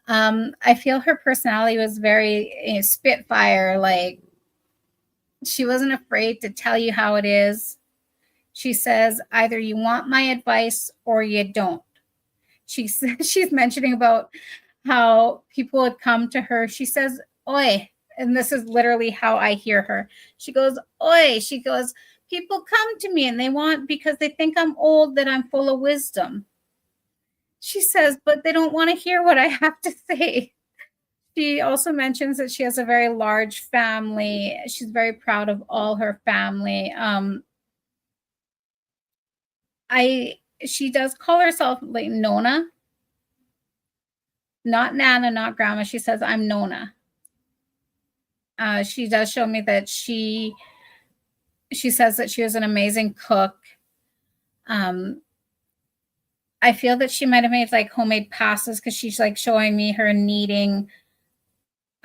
I feel her personality was very spitfire. Like she wasn't afraid to tell you how it is. She says, either you want my advice or you don't. She's mentioning about how people would come to her. She says, oi, and this is literally how I hear her. She goes, oi, she goes, people come to me and they want, because they think I'm old, that I'm full of wisdom. She says, but they don't want to hear what I have to say. She also mentions that she has a very large family. She's very proud of all her family. She does call herself like Nona, not Nana, not Grandma. She says, I'm Nona. She does show me that she says that she was an amazing cook. I feel that she might have made like homemade pastas because she's like showing me her kneading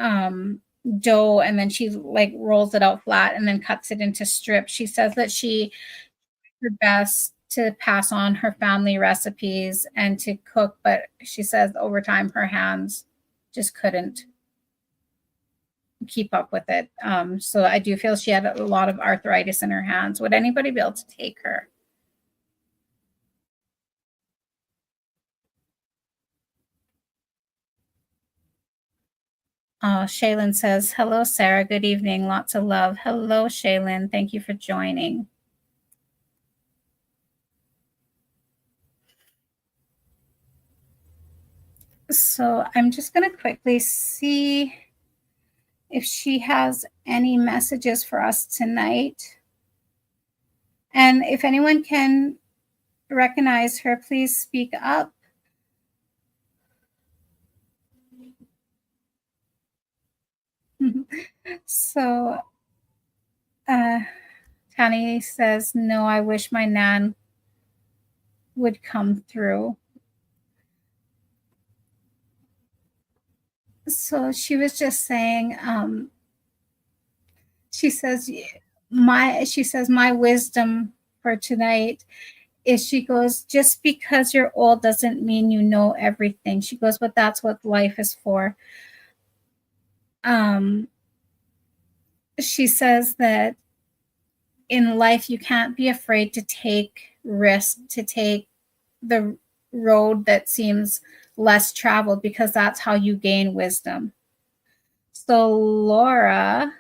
dough, and then she like rolls it out flat and then cuts it into strips. She says that she did her best to pass on her family recipes and to cook, but she says over time her hands just couldn't keep up with it. So I do feel she had a lot of arthritis in her hands. Would anybody be able to take her? Shaylin says, hello, Sarah. Good evening. Lots of love. Hello, Shaylin. Thank you for joining. So I'm just going to quickly see if she has any messages for us tonight. And if anyone can recognize her, please speak up. So Tani says, no, I wish my nan would come through. So she was just saying, she says my wisdom for tonight is, she goes, just because you're old doesn't mean you know everything. She goes, but that's what life is for. Um, she says that in life you can't be afraid to take risk, to take the road that seems less traveled, because that's how you gain wisdom. So Laura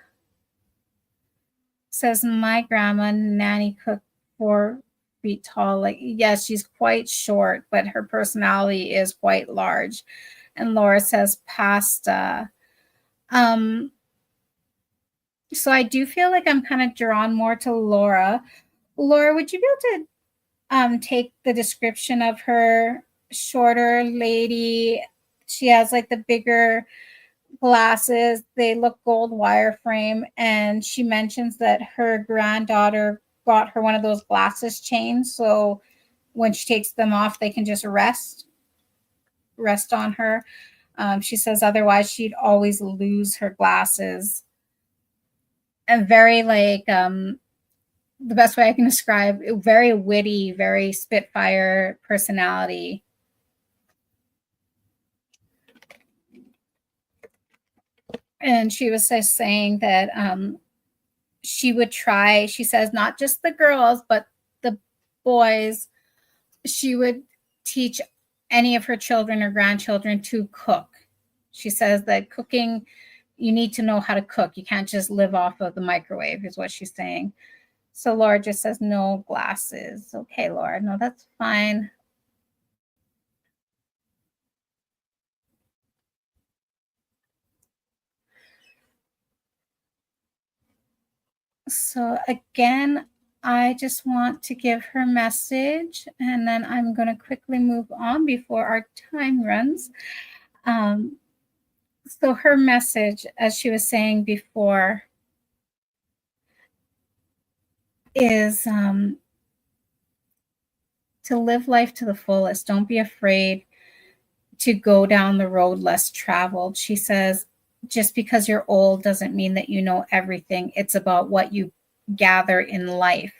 says, my grandma nanny cooked 4 feet tall. Like, yes, she's quite short, but her personality is quite large. And Laura says pasta. Um, so I do feel like I'm kind of drawn more to Laura. Laura, would you be able to take the description of her? Shorter lady. She has like the bigger glasses. They look gold wire frame. And she mentions that her granddaughter got her one of those glasses chains. So when she takes them off, they can just rest on her. She says otherwise she'd always lose her glasses. And very like the best way I can describe, very witty, very spitfire personality. And she was just saying that she would try, she says, not just the girls, but the boys, she would teach any of her children or grandchildren to cook. She says that cooking, you need to know how to cook. You can't just live off of the microwave, is what she's saying. So Laura just says, no glasses. Okay, Laura, no, that's fine. So again, I just want to give her message, and then I'm going to quickly move on before our time runs. So her message, as she was saying before, is to live life to the fullest. Don't be afraid to go down the road less traveled. She says, just because you're old doesn't mean that you know everything. It's about what you gather in life.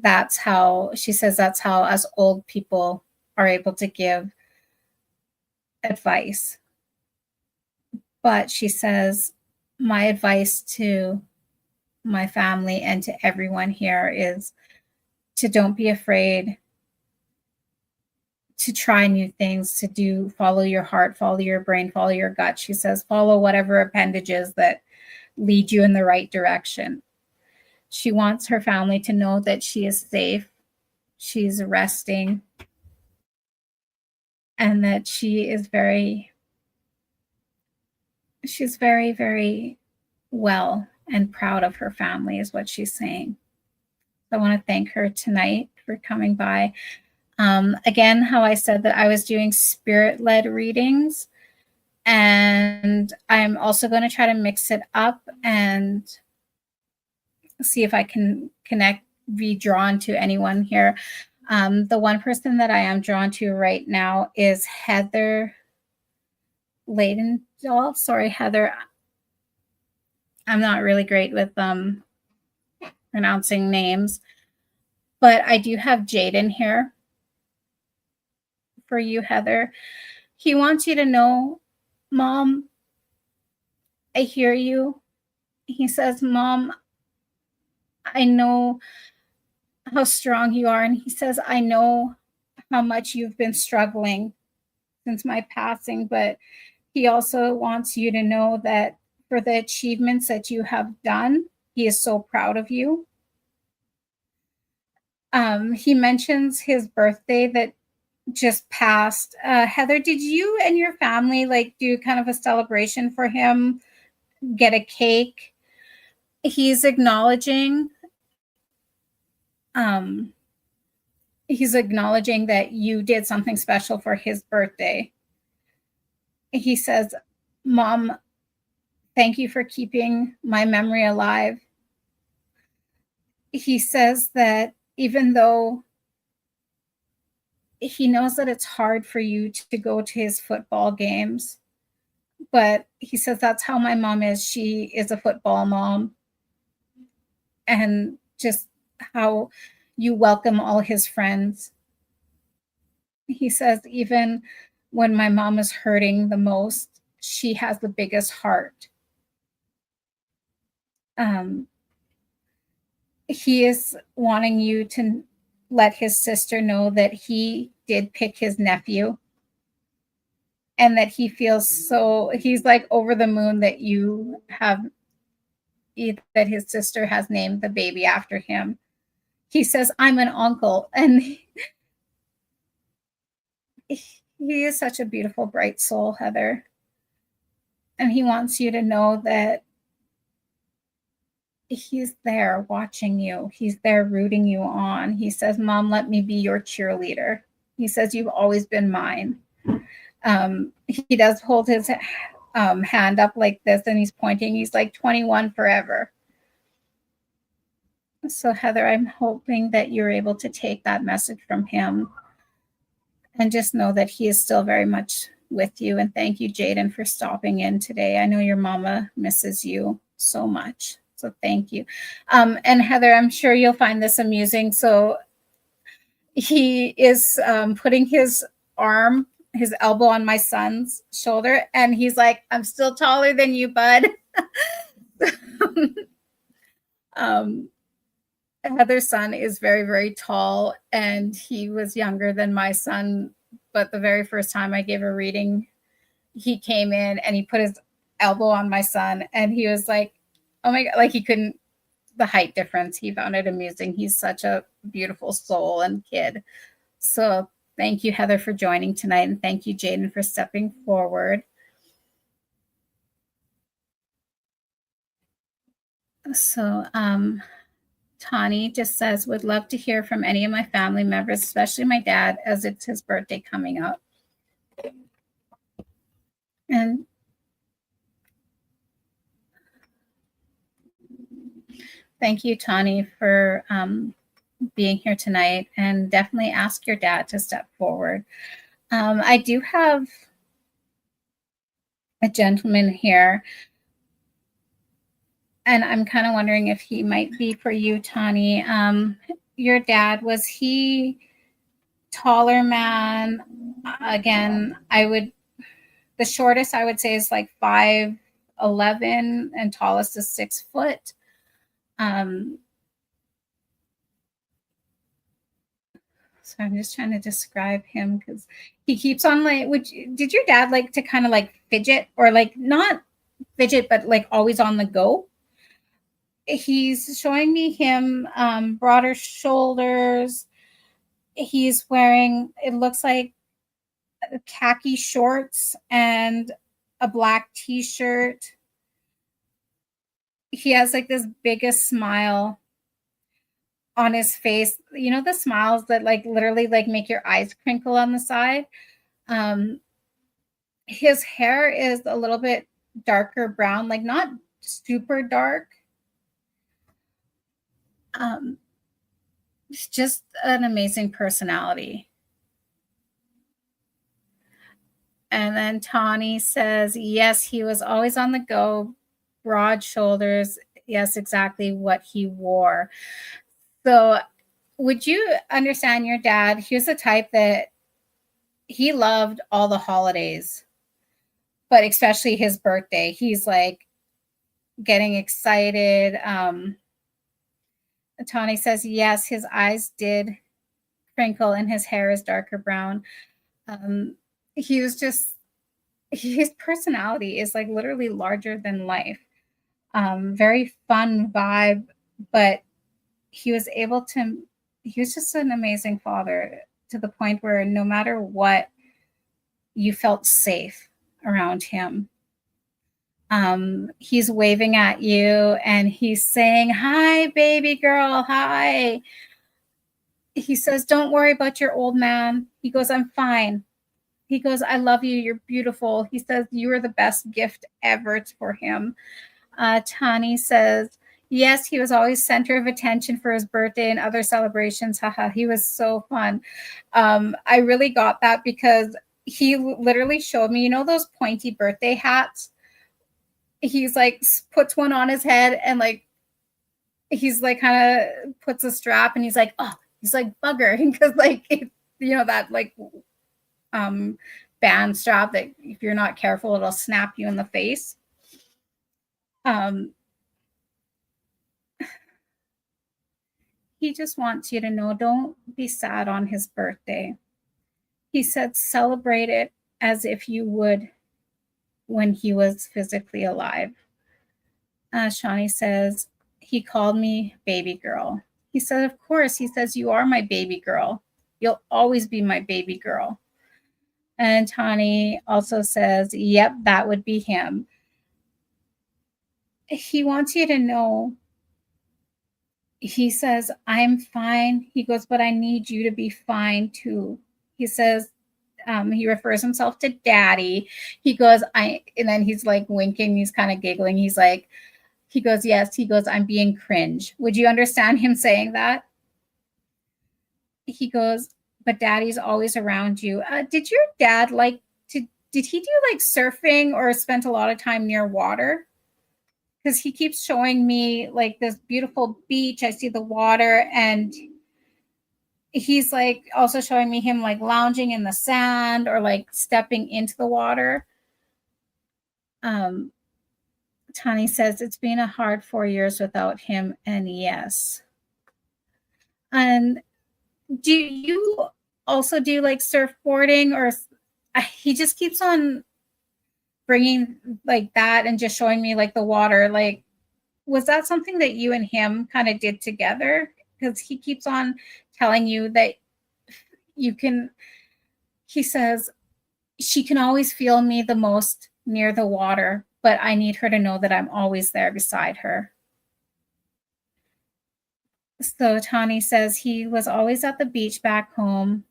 That's how, she says, that's how us old people are able to give advice. But she says, my advice to my family and to everyone here is to don't be afraid to try new things, to do, follow your heart, follow your brain, follow your gut. She says, follow whatever appendages that lead you in the right direction. She wants her family to know that she is safe, she's resting, and that she's very, very well and proud of her family, is what she's saying. I want to thank her tonight for coming by. Again, how I said that I was doing spirit-led readings, and I'm also going to try to mix it up and see if I can be drawn to anyone here. The one person that I am drawn to right now is Heather Laydendahl. Sorry, Heather. I'm not really great with pronouncing names, but I do have Jaden here for you, Heather. He wants you to know, Mom, I hear you. He says, Mom, I know how strong you are. And he says, I know how much you've been struggling since my passing, but he also wants you to know that for the achievements that you have done, he is so proud of you. He mentions his birthday that just passed. Heather, did you and your family like do kind of a celebration for him? Get a cake? He's acknowledging um, he's acknowledging that you did something special for his birthday. He says, Mom, thank you for keeping my memory alive. He says that even though he knows that it's hard for you to go to his football games, but he says that's how my mom is. She is a football mom. And just how you welcome all his friends. He says, even when my mom is hurting the most, she has the biggest heart. He is wanting you to let his sister know that he did pick his nephew, and that he feels so, he's like over the moon that you have, that his sister has named the baby after him. He says, I'm an uncle. And he is such a beautiful, bright soul, Heather. And he wants you to know that he's there watching you. He's there rooting you on. He says, Mom, let me be your cheerleader. He says, you've always been mine. He does hold his hand up like this, and he's pointing. He's like 21 forever. So, Heather, I'm hoping that you're able to take that message from him and just know that he is still very much with you. And thank you, Jaden, for stopping in today. I know your mama misses you so much. So thank you. And Heather, I'm sure you'll find this amusing. So he is putting his elbow on my son's shoulder, and he's like, I'm still taller than you, bud. Heather's son is very, very tall, and he was younger than my son. But the very first time I gave a reading, he came in and he put his elbow on my son, and he was like, oh my God, like he couldn't, the height difference. He found it amusing. He's such a beautiful soul and kid. So thank you, Heather, for joining tonight. And thank you, Jaden, for stepping forward. So, Tani just says, would love to hear from any of my family members, especially my dad, as it's his birthday coming up. And thank you, Tani, for being here tonight, and definitely ask your dad to step forward. I do have a gentleman here, and I'm kind of wondering if he might be for you, Tani. Your dad, was he taller man? Again, the shortest I would say is like 5'11", and tallest is 6 foot. So I'm just trying to describe him because he keeps on like, did your dad like to kind of like fidget, or like not fidget, but like always on the go? He's showing me him broader shoulders. He's wearing, it looks like khaki shorts and a black t-shirt. He has like this biggest smile on his face. You know, the smiles that like literally like make your eyes crinkle on the side. His hair is a little bit darker brown, like not super dark. It's just an amazing personality. And then Tawny says, yes, he was always on the go, broad shoulders. Yes, exactly what he wore. So would you understand your dad? He was the type that he loved all the holidays, but especially his birthday. He's like getting excited. Tawny says, yes, his eyes did crinkle and his hair is darker brown. He was just, his personality is like literally larger than life. Very fun vibe, but he was just an amazing father, to the point where no matter what, you felt safe around him. He's waving at you and he's saying, hi, baby girl, hi. He says, don't worry about your old man. He goes, I'm fine. He goes, I love you. You're beautiful. He says, you are the best gift ever for him. Tani says, yes, he was always center of attention for his birthday and other celebrations. Haha, he was so fun. I really got that because he literally showed me, you know, those pointy birthday hats? He's like, puts one on his head and like, he's like kind of puts a strap and he's like, oh, he's like bugger. Because like, you know, that like band strap that if you're not careful, it'll snap you in the face. He just wants you to know, don't be sad on his birthday. He said, celebrate it as if you would when he was physically alive. Shawnee says, he called me baby girl. He said, of course. He says, you are my baby girl. You'll always be my baby girl. And Tani also says, yep, that would be him. He wants you to know, he says, I'm fine. He goes, but I need you to be fine too. He says, he refers himself to daddy. He goes, and then he's like winking. He's kind of giggling. He goes, yes. He goes, I'm being cringe. Would you understand him saying that? He goes, but daddy's always around you. Did your dad did he do like surfing or spent a lot of time near water? Because he keeps showing me like this beautiful beach. I see the water, and he's like also showing me him like lounging in the sand or like stepping into the water. Tani says, it's been a hard 4 years without him, and yes. And do you also do like surfboarding, or he just keeps on bringing like that and just showing me like the water? Like, was that something that you and him kind of did together? Because he keeps on telling you that he says, she can always feel me the most near the water, but I need her to know that I'm always there beside her. So Tani says he was always at the beach back home.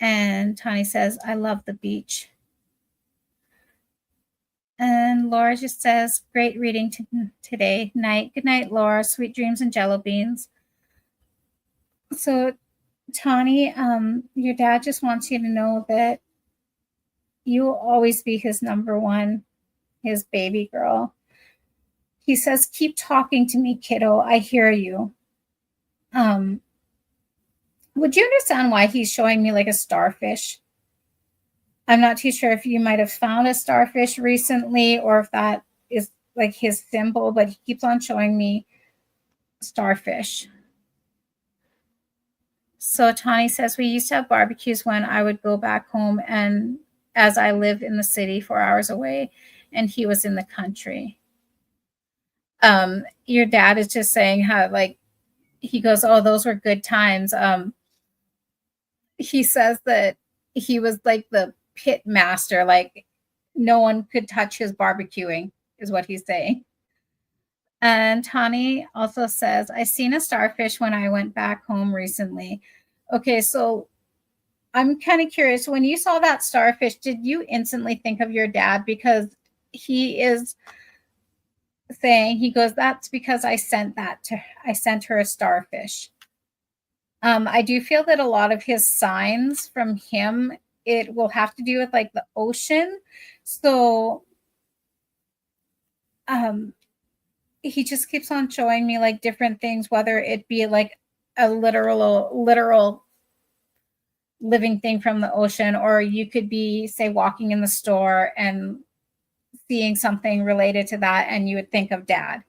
And Tani says, I love the beach. And Laura just says, great reading today. Night. Good night, Laura. Sweet dreams and jello beans. So Tani, your dad just wants you to know that you will always be his number one, his baby girl. He says, keep talking to me, kiddo. I hear you. Would you understand why he's showing me like a starfish? I'm not too sure if you might have found a starfish recently or if that is like his symbol, but he keeps on showing me starfish. So Tani says, we used to have barbecues when I would go back home, and as I live in the city 4 hours away, and he was in the country. Your dad is just saying how, like, he goes, oh, those were good times. He says that he was like the pit master, like no one could touch his barbecuing, is what he's saying. And Tani also says, I seen a starfish when I went back home recently. Okay, so I'm kind of curious, when you saw that starfish, did you instantly think of your dad? Because he is saying, he goes, that's because I sent her a starfish. I do feel that a lot of his signs from him, it will have to do with like the ocean. So he just keeps on showing me like different things, whether it be like a literal living thing from the ocean, or you could be, say, walking in the store and seeing something related to that, and you would think of dad.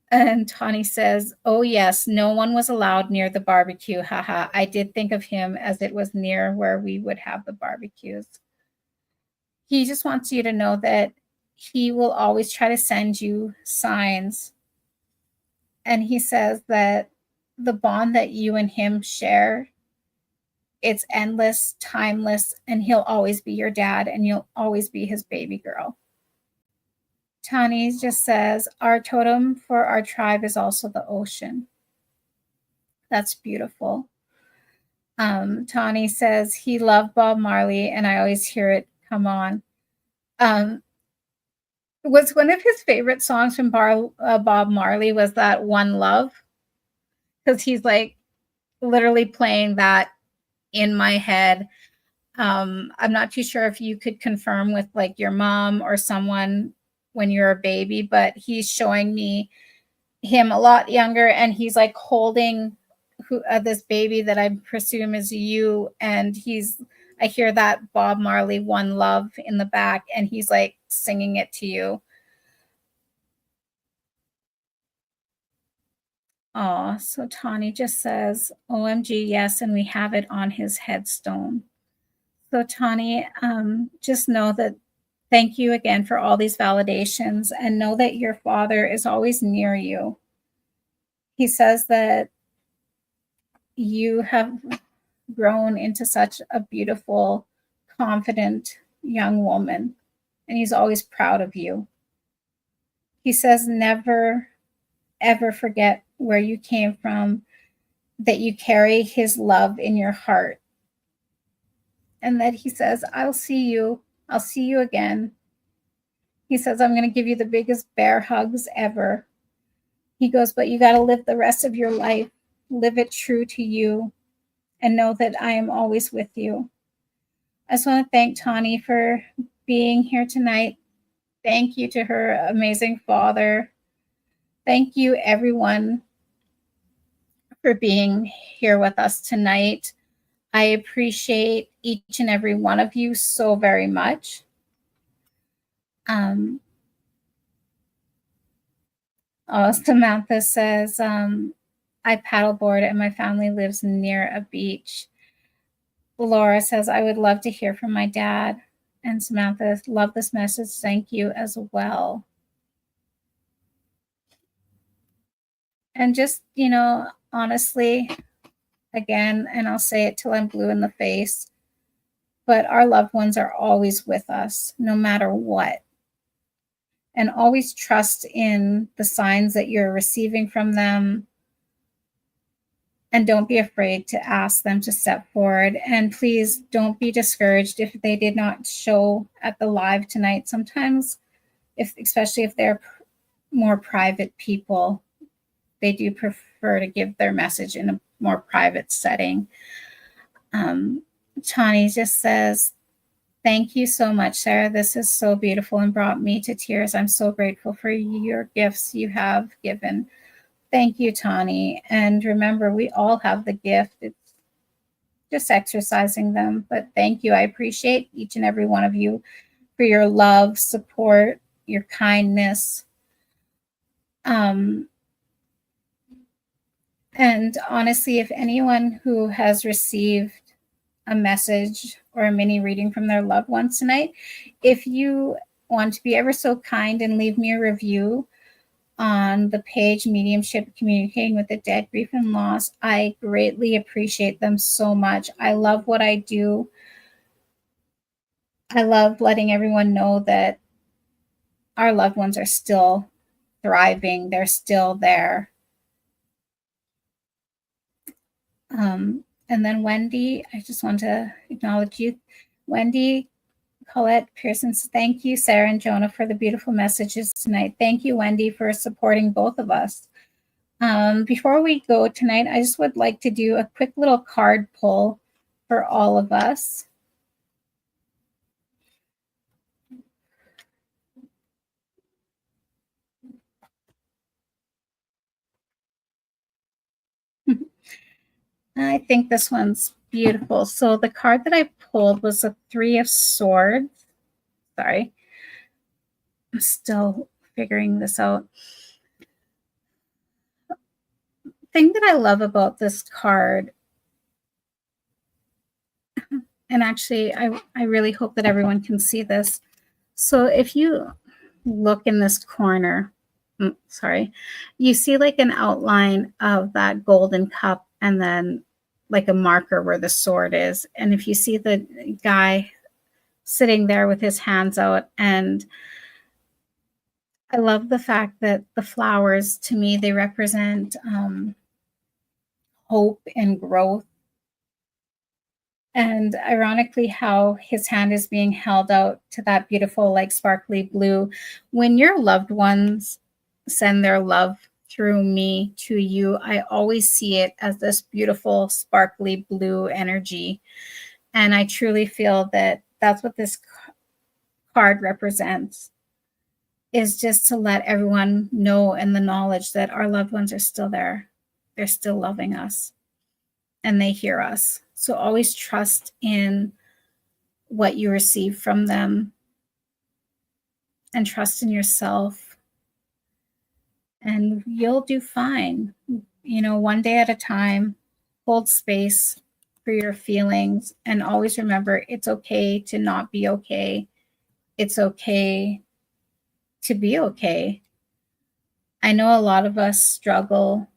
And Tani says, oh, yes, no one was allowed near the barbecue. Haha. I did think of him as it was near where we would have the barbecues. He just wants you to know that he will always try to send you signs. And he says that the bond that you and him share, it's endless, timeless, and he'll always be your dad, and you'll always be his baby girl. Tani just says, our totem for our tribe is also the ocean. That's beautiful. Tani says he loved Bob Marley, and I always hear it come on. Was one of his favorite songs from Bob Marley was that One Love? Because he's like literally playing that in my head. I'm not too sure if you could confirm with like your mom or someone when you're a baby, but he's showing me him a lot younger, and he's like holding this baby that I presume is you, and I hear that Bob Marley One Love in the back, and he's like singing it to you. Oh, so Tawny just says, OMG, yes, and we have it on his headstone. So Tawny, just know that thank you again for all these validations, and know that your father is always near you. He says that you have grown into such a beautiful, confident young woman, and he's always proud of you. He says, never, ever forget where you came from, that you carry his love in your heart, and that he says, I'll see you. I'll see you again. He says, I'm going to give you the biggest bear hugs ever. He goes, but you got to live the rest of your life, live it true to you, and know that I am always with you. I just want to thank Tawny for being here tonight. Thank you to her amazing father. Thank you, everyone, for being here with us tonight. I appreciate each and every one of you so very much. Samantha says, I paddleboard and my family lives near a beach. Laura says, I would love to hear from my dad. And Samantha, love this message. Thank you as well. And just, honestly, again, and I'll say it till I'm blue in the face, but our loved ones are always with us, no matter what. And always trust in the signs that you're receiving from them. And don't be afraid to ask them to step forward. And please don't be discouraged if they did not show at the live tonight. Sometimes, especially if they're more private people, they do prefer to give their message in a more private setting. Chani just says, thank you so much, Sarah. This is so beautiful and brought me to tears. I'm so grateful for your gifts you have given. Thank you, Tawny. And remember, we all have the gift. It's just exercising them. But thank you. I appreciate each and every one of you for your love, support, your kindness. And honestly, if anyone who has received a message or a mini reading from their loved ones tonight, if you want to be ever so kind and leave me a review on the page Mediumship Communicating with the Dead, Grief and Loss, I greatly appreciate them so much. I love what I do. I love letting everyone know that our loved ones are still thriving. They're still there. And then Wendy, I just want to acknowledge you. Wendy Colette Pearson, thank you, Sarah and Jonah, for the beautiful messages tonight. Thank you, Wendy, for supporting both of us. Before we go tonight, I just would like to do a quick little card pull for all of us. I think this one's beautiful. So the card that I pulled was the Three of Swords. Sorry, I'm still figuring this out. The thing that I love about this card, and actually I really hope that everyone can see this. So if you look in this corner, you see like an outline of that golden cup and then like a marker where the sword is. And if you see the guy sitting there with his hands out, and I love the fact that the flowers, to me, they represent hope and growth. And ironically, how his hand is being held out to that beautiful, like sparkly blue. When your loved ones send their love through me to you, I always see it as this beautiful, sparkly blue energy. And I truly feel that that's what this card represents, is just to let everyone know, and the knowledge that our loved ones are still there. They're still loving us. and they hear us. So always trust in what you receive from them and trust in yourself, and you'll do fine. One day at a time, hold space for your feelings, and always remember it's okay to not be okay. It's okay to be okay. I know a lot of us struggle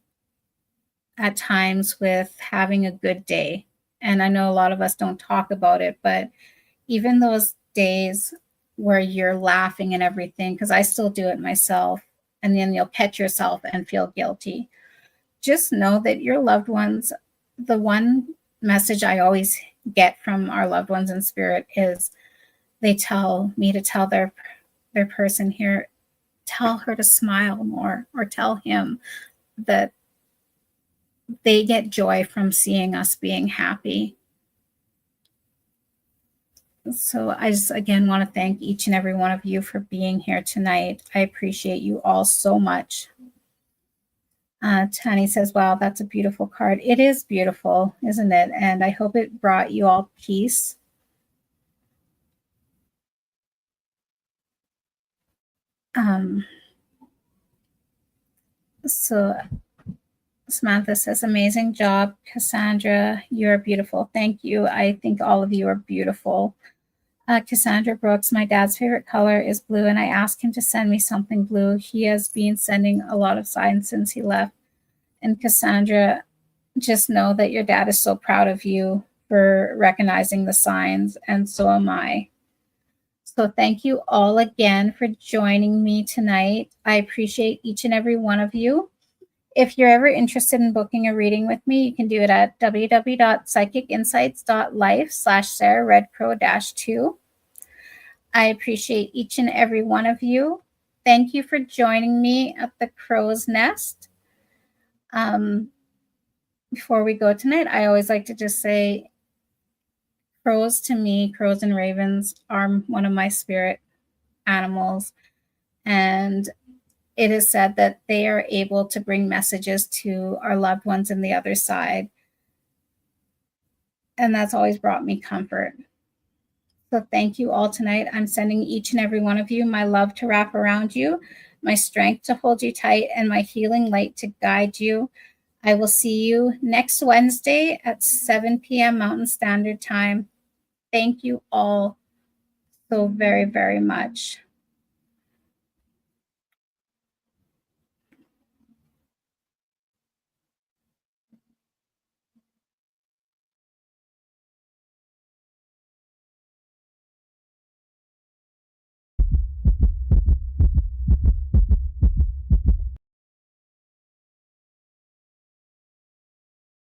at times with having a good day, and I know a lot of us don't talk about it, but even those days where you're laughing and everything, because I still do it myself, and then you'll catch yourself and feel guilty. Just know that your loved ones, the one message I always get from our loved ones in spirit is they tell me to tell their person here, tell her to smile more, or tell him that they get joy from seeing us being happy. So I just, again, want to thank each and every one of you for being here tonight. I appreciate you all so much. Tani says, wow, that's a beautiful card. It is beautiful, isn't it? And I hope it brought you all peace. So Samantha says, amazing job, Cassandra. You're beautiful. Thank you. I think all of you are beautiful. Cassandra Brooks, my dad's favorite color is blue, and I asked him to send me something blue. He has been sending a lot of signs since he left. And Cassandra, just know that your dad is so proud of you for recognizing the signs, and so am I. So thank you all again for joining me tonight. I appreciate each and every one of you. If you're ever interested in booking a reading with me, you can do it at www.psychicinsights.life/SarahRedCrow-2. I appreciate each and every one of you. Thank you for joining me at the Crow's Nest. Before we go tonight, I always like to just say, crows to me, crows and ravens are one of my spirit animals. And it is said that they are able to bring messages to our loved ones in the other side. And that's always brought me comfort. So thank you all tonight. I'm sending each and every one of you my love to wrap around you, my strength to hold you tight, and my healing light to guide you. I will see you next Wednesday at 7 p.m. Mountain Standard Time. Thank you all so very, very much.